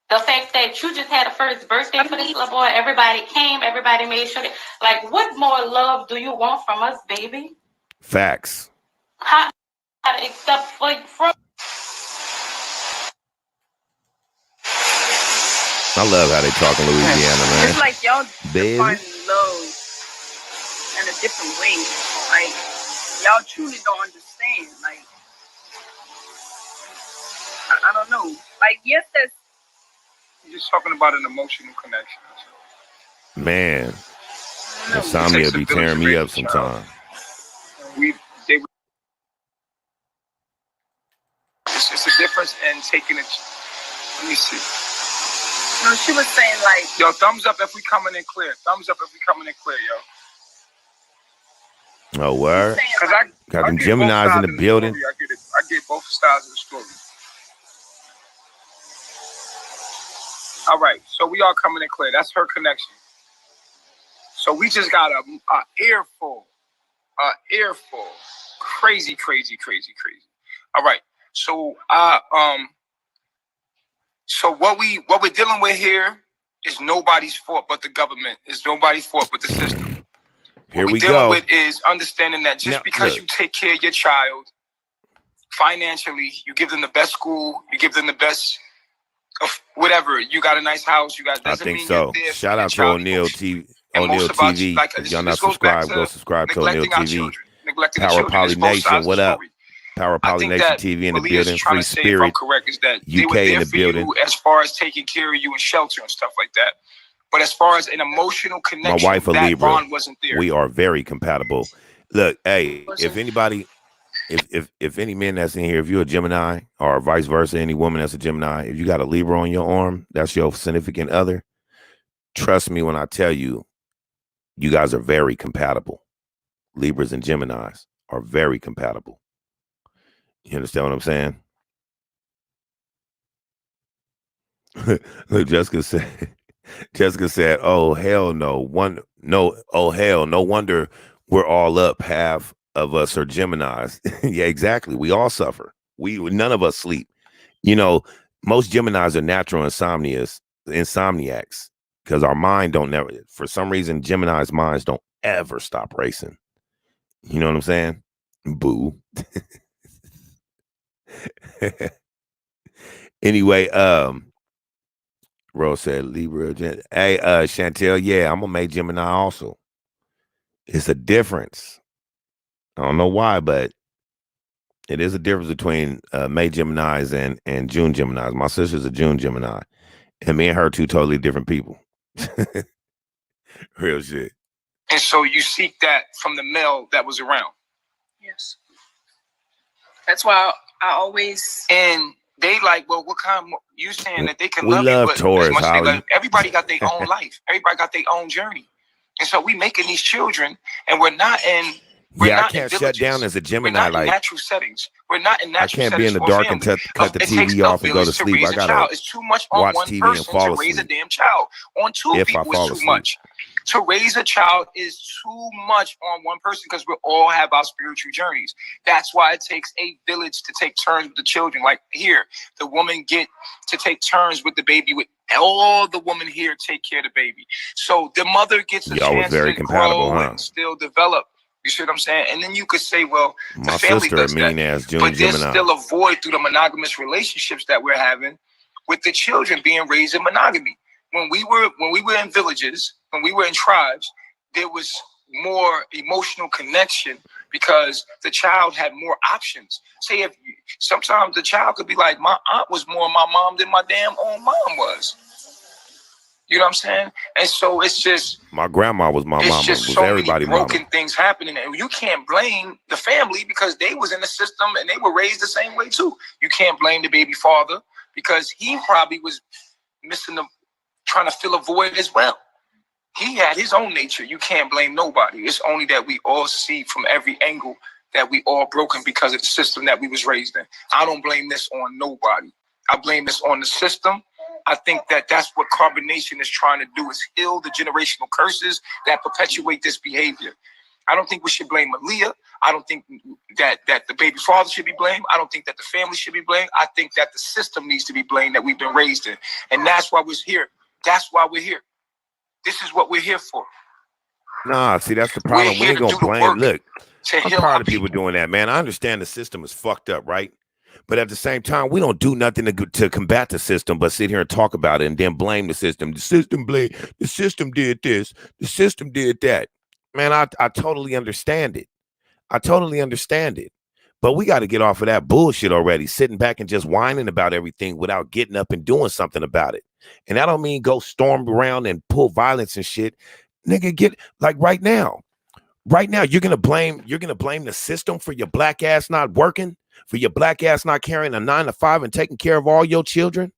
The fact that you just had a first birthday for this little boy, everybody came, everybody made sure that, like, what more love do you want from us, baby? Facts. How to accept from. I love how they talk in Louisiana, man. It's like y'all define love in a different way. Like y'all truly don't understand. Like I don't know. Like yes, that's You're just talking about an emotional connection. Man, insomnia be tearing me up sometimes. It's a difference in taking it. Let me see. No, she was saying like, yo, thumbs up if we coming in clear. Thumbs up if we coming in clear, yo. Oh, word? Because I got them Geminis in the building. I get both styles of the story. All right, so we all coming in clear. That's her connection. So we just got a earful. Crazy. All right, so so what we're dealing with here is nobody's fault but the government. It's nobody's fault but the system. Here what we dealing go. with is understanding that just because you take care of your child financially, you give them the best school, you give them the best of whatever. You got a nice house, you got. I think so. Shout out to O'Neill TV. O'Neill TV. If y'all not subscribed, go subscribe to O'Neill TV. Power Polynation, what up? Power Polynation TV in the building. Free Spirit. Correct, is that UK in the building. As far as taking care of you and shelter and stuff like that. But as far as an emotional connection, my wife a that Libra. bond wasn't there. We are very compatible. Look, hey, if anybody, if any men that's in here, if you're a Gemini or vice versa, any woman that's a Gemini, if you got a Libra on your arm, that's your significant other. Trust me when I tell you, you guys are very compatible. Libras and Geminis are very compatible. You understand what I'm saying? Look, Jessica said, oh, hell no. Oh, hell, no wonder we're all up. Half of us are Geminis. Yeah, exactly. We all suffer. None of us sleep. You know, most Geminis are natural insomniacs because our mind for some reason, Gemini's minds don't ever stop racing. You know what I'm saying? Boo. Anyway, Rose said Libra. Hey, Chantel, yeah, I'm a May Gemini also. It's a difference. I don't know why, but it is a difference between May Geminis and June Geminis. My sister's a June Gemini, and me and her two totally different people. Real shit. And so you seek that from the male that was around. yes. That's why I always. And They like, well, what kind of, you saying that they can We love love you, but Taurus, as much as they Holly. love, everybody got their own life. Everybody got their own journey. And so we making these children, and we're not in I can't shut down as a We're Gemini. not in Like, natural settings. We're not in natural I can't settings be in the for dark and family. cut the It takes TV a off and go to village sleep. raise I a gotta child. It's too much on watch one TV and person fall to raise a asleep. damn child. On two If I people fall is too asleep. much. To raise a child is too much on one person because we all have our spiritual journeys. That's why it takes a village to take turns with the children. Like here, the woman get to take turns with the baby. With all the women here take care of the baby. So the mother gets a chance to grow and still develop. You see what I'm saying? And then you could say, well, my the family sister does a mean that. ass June But there's Gemini. still a void through the monogamous relationships that we're having with the children being raised in monogamy. When we were in villages, when we were in tribes, there was more emotional connection because the child had more options. Say if sometimes the child could be like, my aunt was more my mom than my damn own mom was. You know what I'm saying? And so it's just my grandma was my mama. Just was so everybody many broken mama. things happening, and you can't blame the family because they was in the system and they were raised the same way too. You can't blame the baby father because he probably was trying to fill a void as well. He had his own nature. You can't blame nobody. It's only that we all see from every angle that we all broken because of the system that we was raised in. I don't blame this on nobody. I blame this on the system. I think that that's what carbonation is trying to do, is heal the generational curses that perpetuate this behavior. I don't think we should blame Malia. I don't think that the baby father should be blamed. I don't think that the family should be blamed. I think that the system needs to be blamed that we've been raised in. And that's why we're here. That's why we're here. This is what we're here for. Nah, see, that's the problem. We ain't gonna blame. Look, I'm tired of people doing that, man. I understand the system is fucked up, right? But at the same time, we don't do nothing to combat the system, but sit here and talk about it and then blame the system. The system did this. The system did that. Man, I totally understand it. I totally understand it. But we got to get off of that bullshit already, sitting back and just whining about everything without getting up and doing something about it. And I don't mean go storm around and pull violence and shit. Nigga, get like right now, you're gonna blame the system for your black ass not working, for your black ass not carrying a 9 to 5 and taking care of all your children,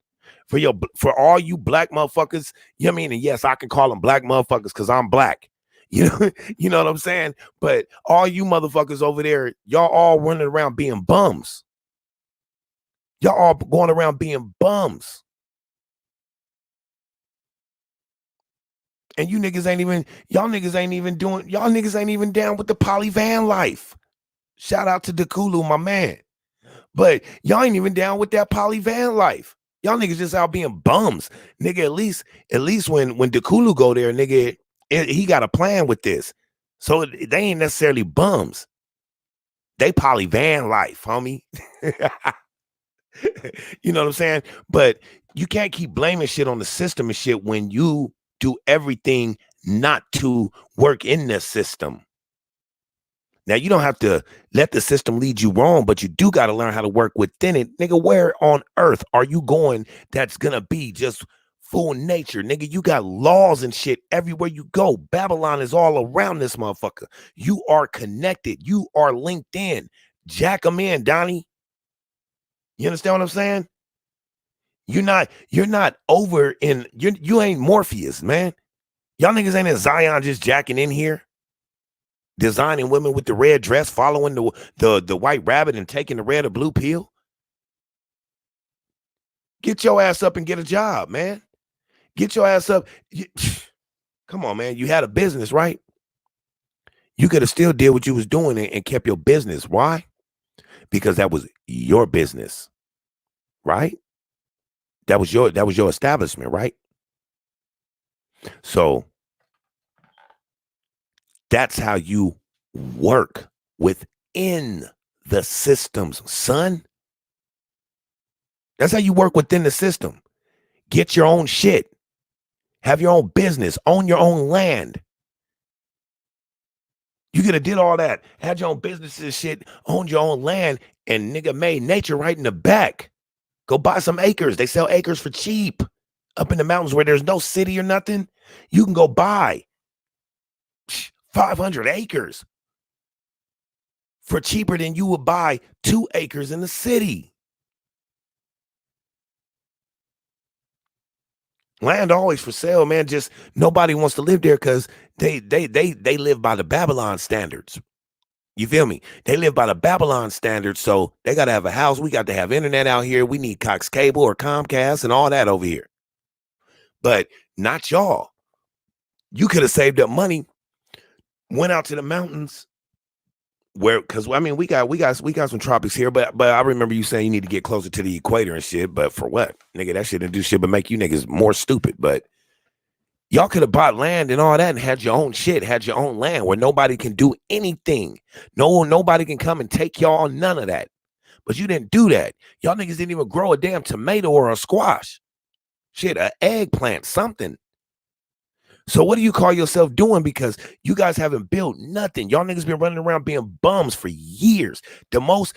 for all you black motherfuckers. You know what I mean? And yes, I can call them black motherfuckers because I'm black. You know what I'm saying? But all you motherfuckers over there, y'all all running around being bums. Y'all all going around being bums. And y'all niggas ain't even down with the poly van life. Shout out to Dekulu, my man. But y'all ain't even down with that poly van life. Y'all niggas just out being bums. Nigga, at least when Dekulu go there, nigga, he got a plan with this. So they ain't necessarily bums. They poly van life, homie. You know what I'm saying? But you can't keep blaming shit on the system and shit when you do everything not to work in the system. Now, you don't have to let the system lead you wrong, but you do got to learn how to work within it. Nigga, where on earth are you going that's going to be just full nature? Nigga, you got laws and shit everywhere you go. Babylon is all around this motherfucker. You are connected. You are linked in. Jack them in, Donnie. You understand what I'm saying? You're not over in, you ain't Morpheus, man. Y'all niggas ain't in Zion just jacking in here. Designing women with the red dress, following the white rabbit and taking the red or blue pill. Get your ass up and get a job, man. Get your ass up. Come on, man. You had a business, right? You could have still did what you was doing and kept your business. Why? Because that was your business, right? That was your establishment, right? So that's how you work within the systems, son. That's how you work within the system. Get your own shit. Have your own business. Own your own land. You could have did all that. Had your own businesses and shit. Owned your own land. And nigga made nature right in the back. Go buy some acres. They sell acres for cheap. Up in the mountains where there's no city or nothing. You can go buy 500 acres for cheaper than you would buy 2 acres in the city. Land always for sale, man. Just nobody wants to live there because they live by the Babylon standards. You feel me? They live by the Babylon standards, so they got to have a house. We got to have internet out here. We need Cox Cable or Comcast and all that over here. But not y'all. You could have saved up money, went out to the mountains, where, because I mean we got some tropics here, but I remember you saying you need to get closer to the equator and shit. But for what, nigga? That shit didn't do shit but make you niggas more stupid. But y'all could have bought land and all that and had your own shit, had your own land where nobody can do anything. Nobody can come and take y'all, none of that. But you didn't do that. Y'all niggas didn't even grow a damn tomato or a squash. Shit, an eggplant, something. So what do you call yourself doing? Because you guys haven't built nothing. Y'all niggas been running around being bums for years. The most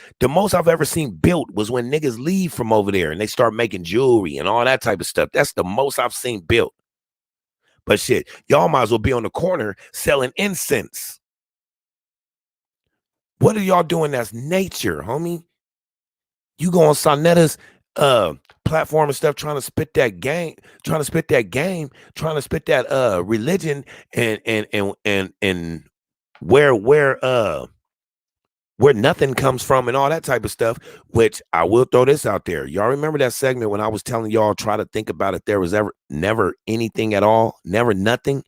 I've ever seen built was when niggas leave from over there and they start making jewelry and all that type of stuff. That's the most I've seen built. But shit, y'all might as well be on the corner selling incense. What are y'all doing that's nature, homie? You go on Sonetta's platform and stuff, trying to spit that game, trying to spit that religion and where nothing comes from and all that type of stuff. Which I will throw this out there. Y'all remember that segment when I was telling y'all try to think about if there was ever never anything at all, never nothing.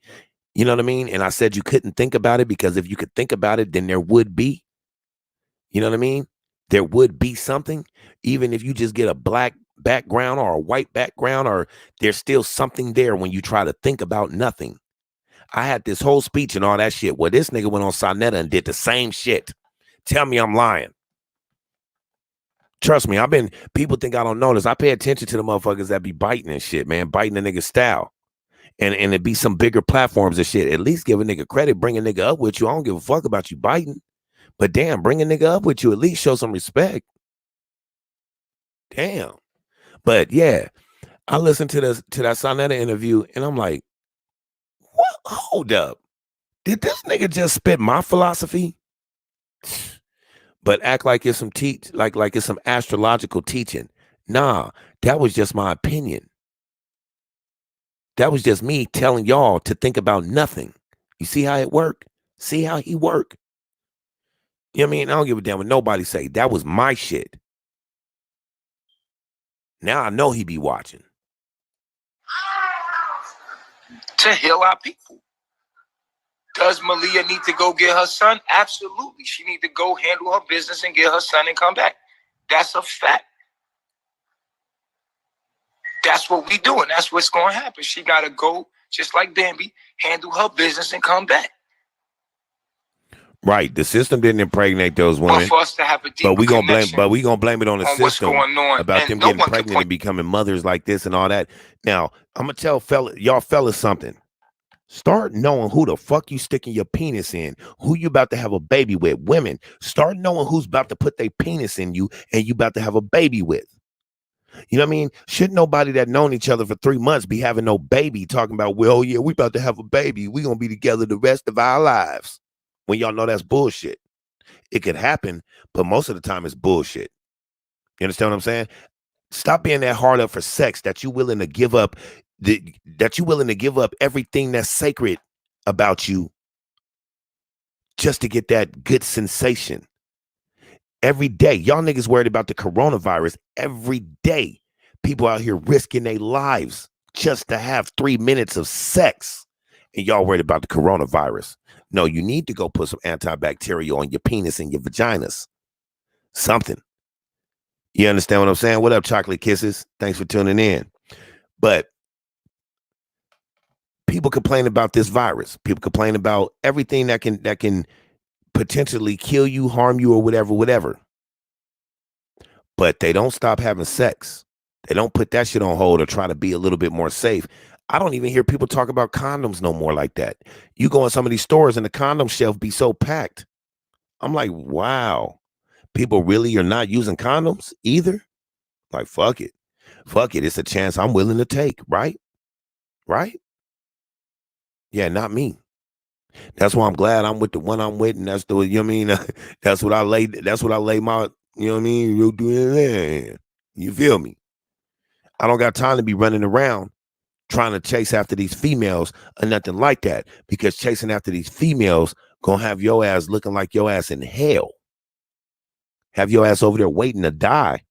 You know what I mean? And I said you couldn't think about it because if you could think about it, then there would be. You know what I mean? There would be something, even if you just get a black background or a white background, or there's still something there when you try to think about nothing. I had this whole speech and all that shit. Well, this nigga went on Sonetta and did the same shit. Tell me I'm lying. Trust me, people think I don't notice. I pay attention to the motherfuckers that be biting and shit, man, biting a nigga style. And it be some bigger platforms and shit. At least give a nigga credit, bring a nigga up with you. I don't give a fuck about you biting. But damn, bring a nigga up with you, at least show some respect. Damn. But yeah, I listened to that Sonetta interview and I'm like, what? Hold up. Did this nigga just spit my philosophy? But act like it's some like it's some astrological teaching. Nah, that was just my opinion. That was just me telling y'all to think about nothing. You see how it worked? See how he worked? You know what I mean? I don't give a damn what nobody say. That was my shit. Now I know he be watching. To heal our people. Does Malia need to go get her son? Absolutely. She need to go handle her business and get her son and come back. That's a fact. That's what we doing. That's what's going to happen. She got to go, just like Bambi, handle her business and come back. Right. The system didn't impregnate those women. But for us to have a deeper we gonna blame it on the system about them getting pregnant and becoming mothers like this and all that. Now, I'm gonna tell y'all fellas something. Start knowing who the fuck you sticking your penis in, who you about to have a baby with. Women, start knowing who's about to put their penis in you and you about to have a baby with. You know what I mean? Shouldn't nobody that known each other for 3 months be having no baby talking about, well, yeah, we about to have a baby. We gonna be together the rest of our lives. When y'all know that's bullshit. It could happen, but most of the time it's bullshit. You understand what I'm saying? Stop being that hard up for sex that you willing to give up everything that's sacred about you just to get that good sensation. Every day, y'all niggas worried about the coronavirus. Every day, people out here risking their lives just to have 3 minutes of sex. And y'all worried about the coronavirus. No, you need to go put some antibacterial on your penis and your vaginas. Something. You understand what I'm saying? What up, Chocolate Kisses? Thanks for tuning in. But people complain about this virus. People complain about everything that can potentially kill you, harm you, or whatever. But they don't stop having sex. They don't put that shit on hold or try to be a little bit more safe. I don't even hear people talk about condoms no more like that. You go in some of these stores and the condom shelf be so packed. I'm like, wow. People really are not using condoms either? Like, fuck it. Fuck it. It's a chance I'm willing to take, right? Right? Yeah, not me. That's why I'm glad I'm with the one I'm with, and that's the, you know what I mean? That's what I lay my, you know what I mean? You feel me? I don't got time to be running around trying to chase after these females or nothing like that, because chasing after these females gonna have your ass looking like your ass in hell. Have your ass over there waiting to die.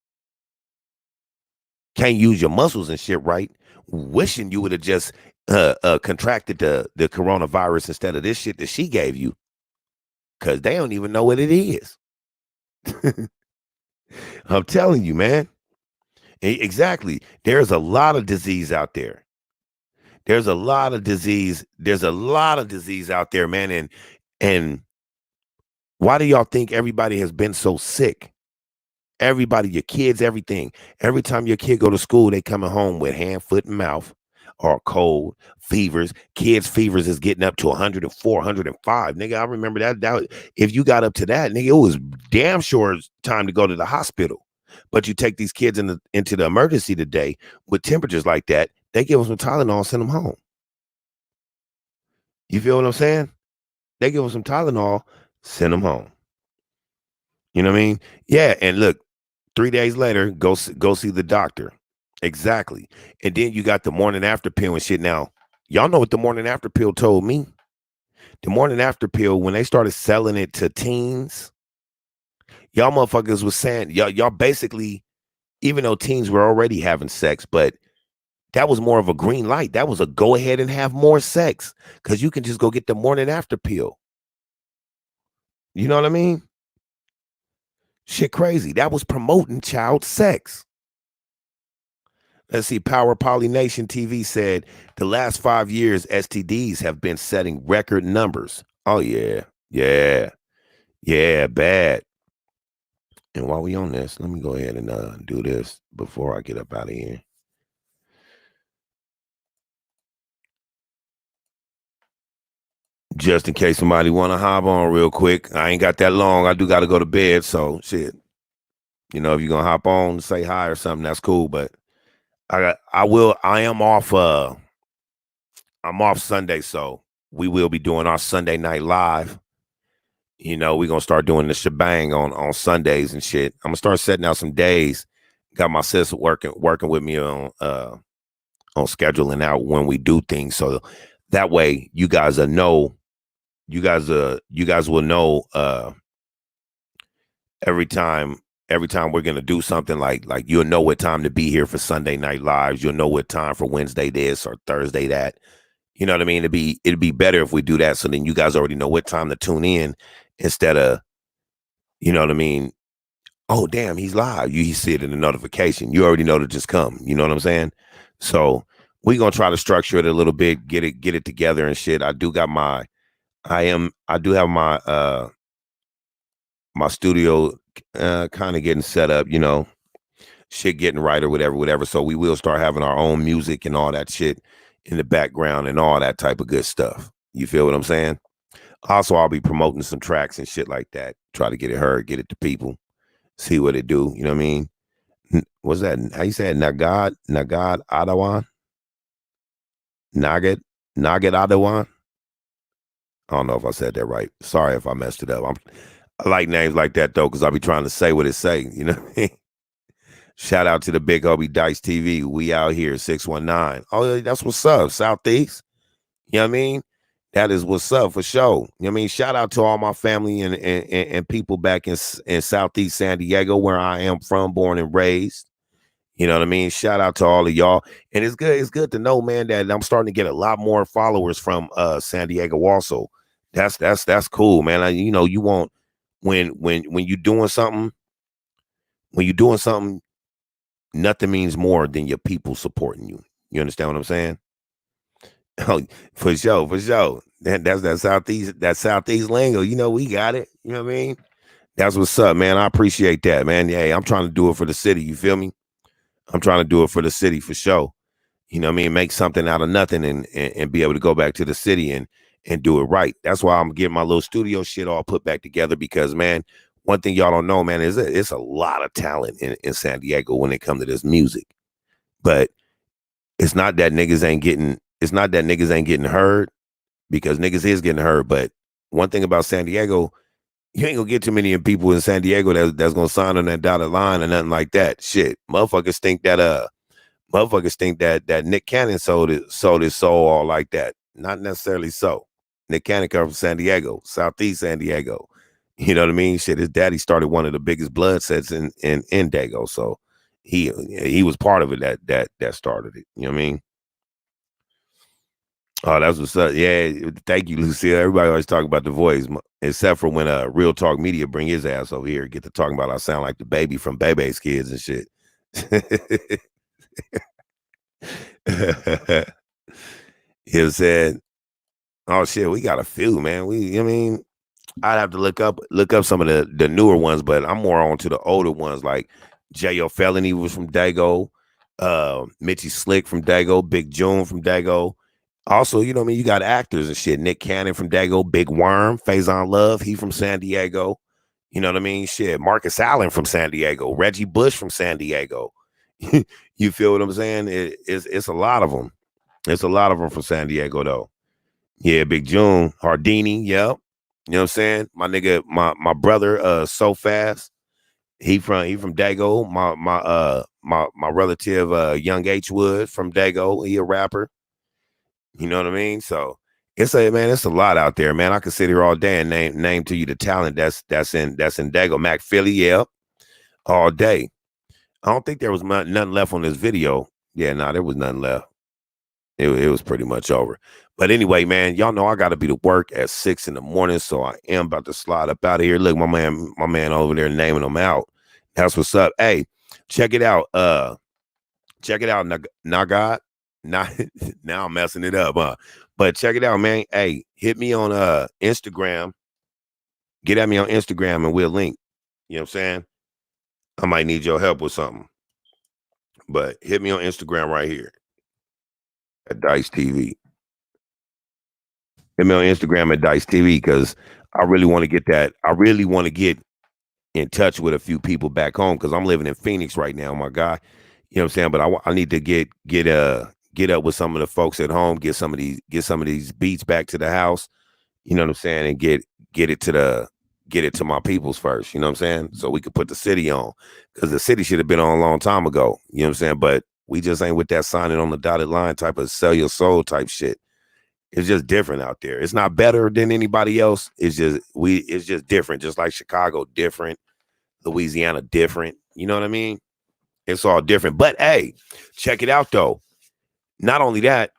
Can't use your muscles and shit right. Wishing you would have just contracted the coronavirus instead of this shit that she gave you, because they don't even know what it is. I'm telling you, man. Exactly. There's a lot of disease out there. There's a lot of disease. There's a lot of disease out there, man. And why do y'all think everybody has been so sick? Everybody, your kids, everything. Every time your kid go to school, they coming home with hand, foot, and mouth, or cold, fevers. Kids' fevers is getting up to 104, 105. Nigga, I remember that. If you got up to that, nigga, it was damn sure time to go to the hospital. But you take these kids into the emergency today with temperatures like that, they give them some Tylenol and send them home. You feel what I'm saying? They give them some Tylenol, send them home. You know what I mean? Yeah, and look, 3 days later, go see the doctor. Exactly. And then you got the morning after pill and shit. Now, y'all know what the morning after pill told me? The morning after pill, when they started selling it to teens, y'all motherfuckers was saying, y'all basically, even though teens were already having sex, but that was more of a green light. That was a go ahead and have more sex, because you can just go get the morning after pill. You know what I mean? Shit crazy. That was promoting child sex. Let's see. Power Polynation TV said the last 5 years, STDs have been setting record numbers. Oh, yeah. Yeah. Yeah, bad. And while we on this, let me go ahead and do this before I get up out of here. Just in case somebody want to hop on real quick. I ain't got that long. I do got to go to bed, so shit. You know, if you're going to hop on, say hi or something, that's cool. But I am off. I'm off Sunday, so we will be doing our Sunday night live. You know, we're going to start doing the shebang on Sundays and shit. I'm going to start setting out some days. Got my sister working with me on scheduling out when we do things. So that way you guys will know. You guys will know every time we're gonna do something, like you'll know what time to be here for Sunday night lives. You'll know what time for Wednesday this or Thursday that. You know what I mean? It'd be better if we do that, so then you guys already know what time to tune in, instead of, you know what I mean? Oh damn, he's live. You see it in the notification. You already know to just come. You know what I'm saying? So we're gonna try to structure it a little bit, get it together and shit. I do have my my studio kind of getting set up, you know, shit getting right or whatever. So we will start having our own music and all that shit in the background and all that type of good stuff. You feel what I'm saying? Also, I'll be promoting some tracks and shit like that. Try to get it heard, get it to people, see what it do. You know what I mean? What's that? How you say it? Nagad Adawan? Nagad Adawan? I don't know if I said that right. Sorry if I messed it up. I like names like that, though, because I'll be trying to say what it say. You know what I mean? Shout out to the Big Hobie Dice TV. We out here, 619. Oh, that's what's up, Southeast. You know what I mean? That is what's up for sure. You know what I mean? Shout out to all my family and people back in Southeast San Diego, where I am from, born and raised. You know what I mean? Shout out to all of y'all. And it's good to know, man, that I'm starting to get a lot more followers from San Diego also. That's cool, man. You know, you want when you're doing something, nothing means more than your people supporting you. You understand what I'm saying? Oh, for sure. That's that Southeast lingo. You know, we got it. You know what I mean? That's what's up, man. I appreciate that, man. Yeah, I'm trying to do it for the city. You feel me? I'm trying to do it for the city for sure. You know what I mean? Make something out of nothing and be able to go back to the city and do it right. That's why I'm getting my little studio shit all put back together, because, man, one thing y'all don't know, man, is it's a lot of talent in San Diego when it comes to this music. But it's not that niggas ain't getting heard, because niggas is getting heard. But one thing about San Diego, you ain't gonna get too many people in San Diego that's gonna sign on that dotted line or nothing like that. Shit, motherfuckers think that Motherfuckers think that Nick Cannon sold his soul all like that. Not necessarily so. Nick Cannon comes from San Diego, Southeast San Diego. You know what I mean? Shit, his daddy started one of the biggest blood sets in Dago. So he was part of it that started it. You know what I mean? Oh, that's what's up. Yeah, thank you, Lucille. Everybody always talk about The Voice, except for when Real Talk Media bring his ass over here, get to talking about I sound like the baby from Bebe's Kids and shit. He said, "Oh shit, we got a few, man. I'd have to look up some of the newer ones, but I'm more on to the older ones, like J.O. Felony was from Dago, Mitchie Slick from Dago, Big June from Dago. Also, you know what I mean? You got actors and shit. Nick Cannon from Dago, Big Worm, Faison Love, he from San Diego. You know what I mean? Shit, Marcus Allen from San Diego, Reggie Bush from San Diego. You feel what I'm saying? It's a lot of them. It's a lot of them from San Diego, though. Yeah, Big June, Hardini, yep. You know what I'm saying? My nigga, my brother, So Fast. He from Dago. My relative, Young H Wood from Dago. He a rapper. You know what I mean? So it's a lot out there, man. I could sit here all day and name to you the talent that's in Dago. Mac Philly, yeah, all day. I don't think there was nothing left on this video. Yeah, there was nothing left. It was pretty much over. But anyway, man, y'all know I got to be to work at 6 a.m, so I am about to slide up out of here. Look, my man over there naming them out. That's what's up. Hey, check it out. Nagad. Now I'm messing it up, huh? But check it out, man. Hey, hit me on Instagram. Get at me on Instagram and we'll link. You know what I'm saying? I might need your help with something. But hit me on Instagram right here at Dice TV. Hit me on Instagram at Dice TV because I really want to get that. I really want to get in touch with a few people back home because I'm living in Phoenix right now, my guy. You know what I'm saying? But I need to get up with some of the folks at home, get some of these beats back to the house. You know what I'm saying? And get it to my peoples first. You know what I'm saying? So we could put the city on because the city should have been on a long time ago. You know what I'm saying? But we just ain't with that signing on the dotted line type of sell your soul type shit. It's just different out there. It's not better than anybody else. It's just different. Just like Chicago, different. Louisiana, different. You know what I mean? It's all different. But hey, check it out though. Not only that,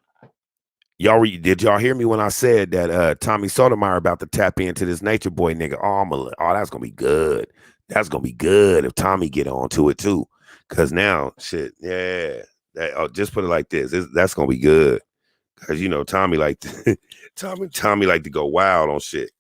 did y'all hear me when I said that Tommy Sotomayor about to tap into this Natureboy nigga? Oh, that's gonna be good. That's gonna be good if Tommy get on to it too. Cause now, shit, yeah. Just put it like this. That's gonna be good. Cause you know Tommy like Tommy like to go wild on shit.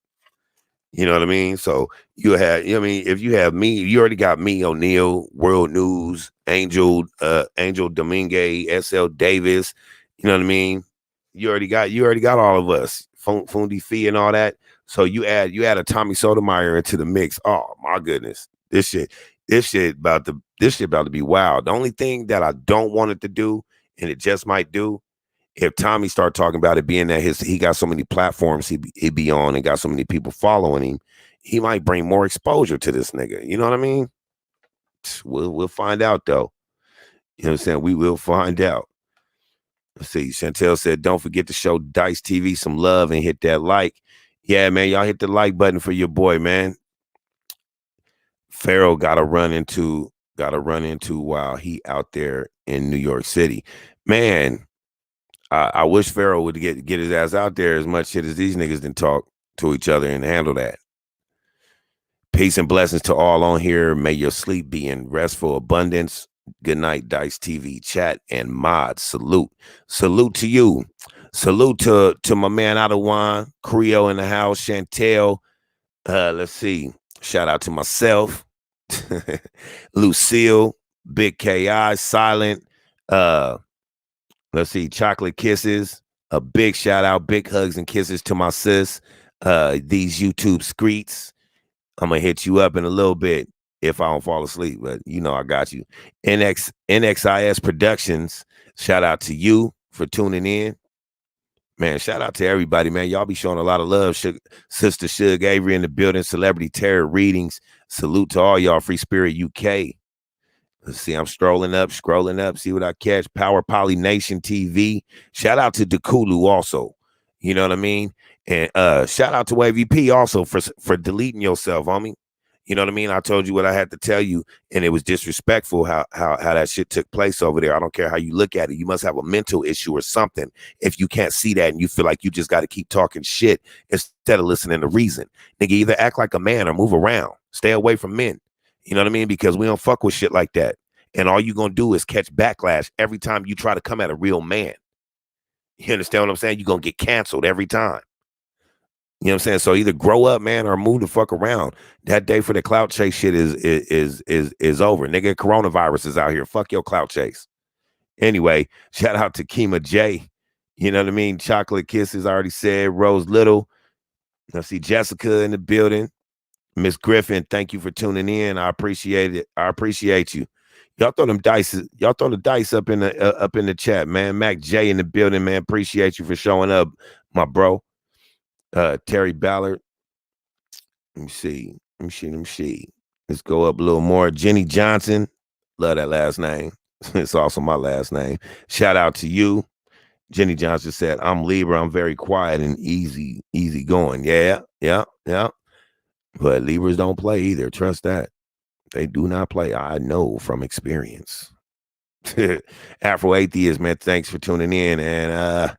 You know what I mean? So if you have me, you already got me, O'Neal, World News, Angel Domingue, SL Davis. You know what I mean? You already got all of us, Fundi Fee and all that. So you add a Tommy Sotomayor into the mix. Oh my goodness, this shit about to be wild. The only thing that I don't want it to do, and it just might do, if Tommy start talking about it being that he got so many platforms he be on and got so many people following him, he might bring more exposure to this nigga. You know what I mean? We'll find out though. You know what I'm saying? We will find out. Let's see. Chantel said, don't forget to show Dice TV some love and hit that like. Yeah, man, y'all hit the like button for your boy, man. Pharaoh gotta run into while he out there in New York City. Man, I wish Pharaoh would get his ass out there as much shit as these niggas didn't talk to each other and handle that. Peace and blessings to all on here. May your sleep be in restful abundance. Good night, Dice TV chat and mods. Salute to you. Salute to my man Adawan, Creole in the house, Chantel. Let's see. Shout out to myself, Lucille, Big KI, Silent. Let's see, Chocolate Kisses. A big shout out, big hugs and kisses to my sis. These YouTube screets. I'm gonna hit you up in a little bit if I don't fall asleep, but you know I got you. NXIS Productions. Shout out to you for tuning in. Man, shout out to everybody, man. Y'all be showing a lot of love. Sister Suge Avery in the building. Celebrity Terror Readings. Salute to all y'all. Free Spirit UK. Let's see, I'm scrolling up, see what I catch. Power Poly Nation TV. Shout out to Dekulu also. You know what I mean? And shout out to Wavy P also for deleting yourself, homie. You know what I mean? I told you what I had to tell you, and it was disrespectful how that shit took place over there. I don't care how you look at it. You must have a mental issue or something if you can't see that and you feel like you just got to keep talking shit instead of listening to reason. Nigga, either act like a man or move around. Stay away from men. You know what I mean? Because we don't fuck with shit like that. And all you're going to do is catch backlash every time you try to come at a real man. You understand what I'm saying? You're going to get canceled every time. You know what I'm saying? So either grow up, man, or move the fuck around. That day for the clout chase shit is over. Nigga, coronavirus is out here. Fuck your clout chase. Anyway, shout out to Kima J. You know what I mean? Chocolate Kisses, I already said. Rose Little. I see Jessica in the building. Miss Griffin, thank you for tuning in. I appreciate it. I appreciate you. Y'all throw them dice. Y'all throw the dice up in the chat, man. Mac J in the building, man. Appreciate you for showing up, my bro. Terry Ballard. Let me see. Let's go up a little more. Jenny Johnson. Love that last name. It's also my last name. Shout out to you. Jenny Johnson said, I'm Libra. I'm very quiet and easy going. Yeah. But Libras don't play either. Trust that. They do not play. I know from experience. Afro Atheist, man, thanks for tuning in. And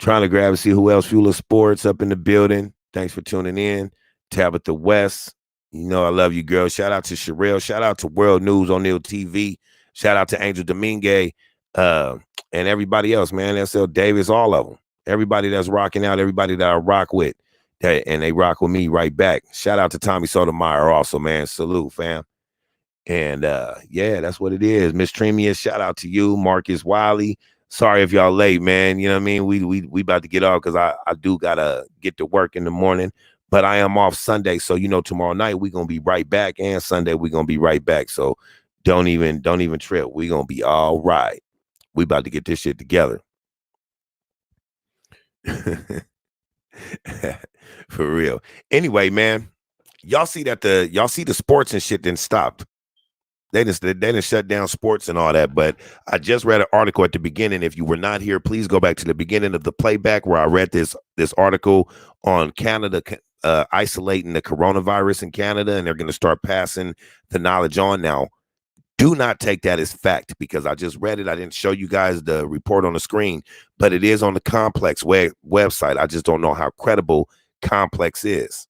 trying to grab and see who else. Fuel of Sports up in the building. Thanks for tuning in. Tabitha West. You know I love you, girl. Shout out to Sherelle. Shout out to World News O'Neill TV. Shout out to Angel Domingue. And everybody else, man. SL Davis, all of them. Everybody that's rocking out, everybody that I rock with. And they rock with me right back. Shout out to Tommy Sotomayor also, man. Salute, fam. And yeah, that's what it is. Miss Tremius, shout out to you. Marcus Wiley. Sorry if y'all late, man. You know what I mean? We about to get off because I do gotta get to work in the morning. But I am off Sunday. So you know tomorrow night we're gonna be right back. And Sunday we're gonna be right back. So don't even trip. We're gonna be all right. We about to get this shit together. For real. Anyway, man, y'all see the sports and shit didn't stop. They didn't shut down sports and all that. But I just read an article at the beginning. If you were not here, please go back to the beginning of the playback where I read this article on Canada isolating the coronavirus in Canada, and they're going to start passing the knowledge on now. Do not take that as fact because I just read it. I didn't show you guys the report on the screen, but it is on the Complex website. I just don't know how credible Complex is.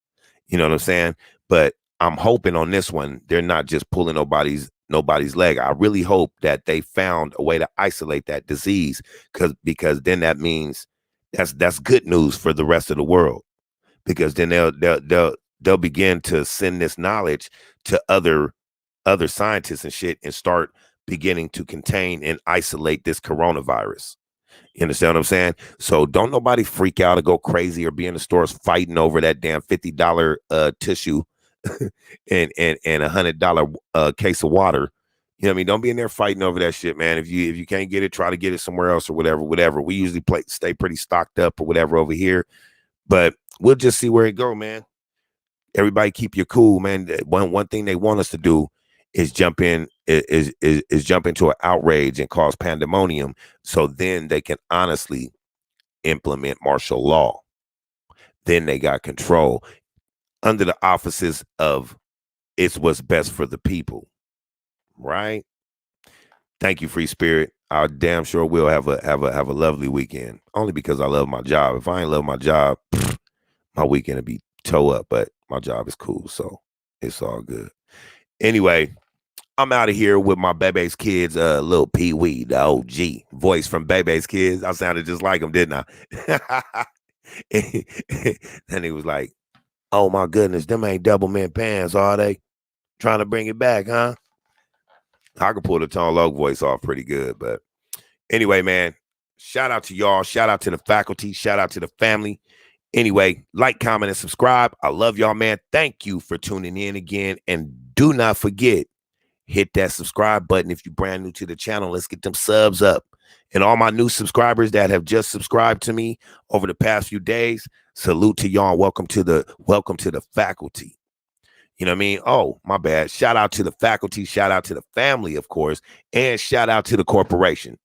You know what I'm saying? But I'm hoping on this one, they're not just pulling nobody's leg. I really hope that they found a way to isolate that disease because then that means that's good news for the rest of the world because then they'll begin to send this knowledge to other scientists and shit and start beginning to contain and isolate this coronavirus. You understand what I'm saying? So don't nobody freak out or go crazy or be in the stores fighting over that damn $50 tissue and $100 case of water. You know what I mean? Don't be in there fighting over that shit, man. If you can't get it, try to get it somewhere else or whatever. We usually stay pretty stocked up or whatever over here, but we'll just see where it go, man. Everybody keep your cool, man. One thing they want us to do is jump into an outrage and cause pandemonium so then they can honestly implement martial law. Then they got control under the offices of it's what's best for the people, right? Thank you, Free Spirit. I damn sure will have a lovely weekend. Only because I love my job. If I ain't love my job, my weekend would be toe up. But my job is cool, so it's all good. Anyway, I'm out of here with my Bebe's Kids, Lil Pee Wee, the OG voice from Bebe's Kids. I sounded just like him, didn't I? And he was like, oh my goodness, them ain't double mint pants, are they? Trying to bring it back, huh? I could pull the Tone Loc voice off pretty good, but anyway, man, shout out to y'all. Shout out to the faculty. Shout out to the family. Anyway, like, comment, and subscribe. I love y'all, man. Thank you for tuning in again. And do not forget, hit that subscribe button if you're brand new to the channel. Let's get them subs up. And all my new subscribers that have just subscribed to me over the past few days, salute to y'all. Welcome to the faculty. You know what I mean? Oh, my bad. Shout out to the faculty. Shout out to the family, of course. And shout out to the corporation.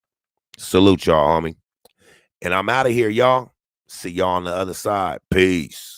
Salute y'all, homie. And I'm out of here, y'all. See y'all on the other side. Peace.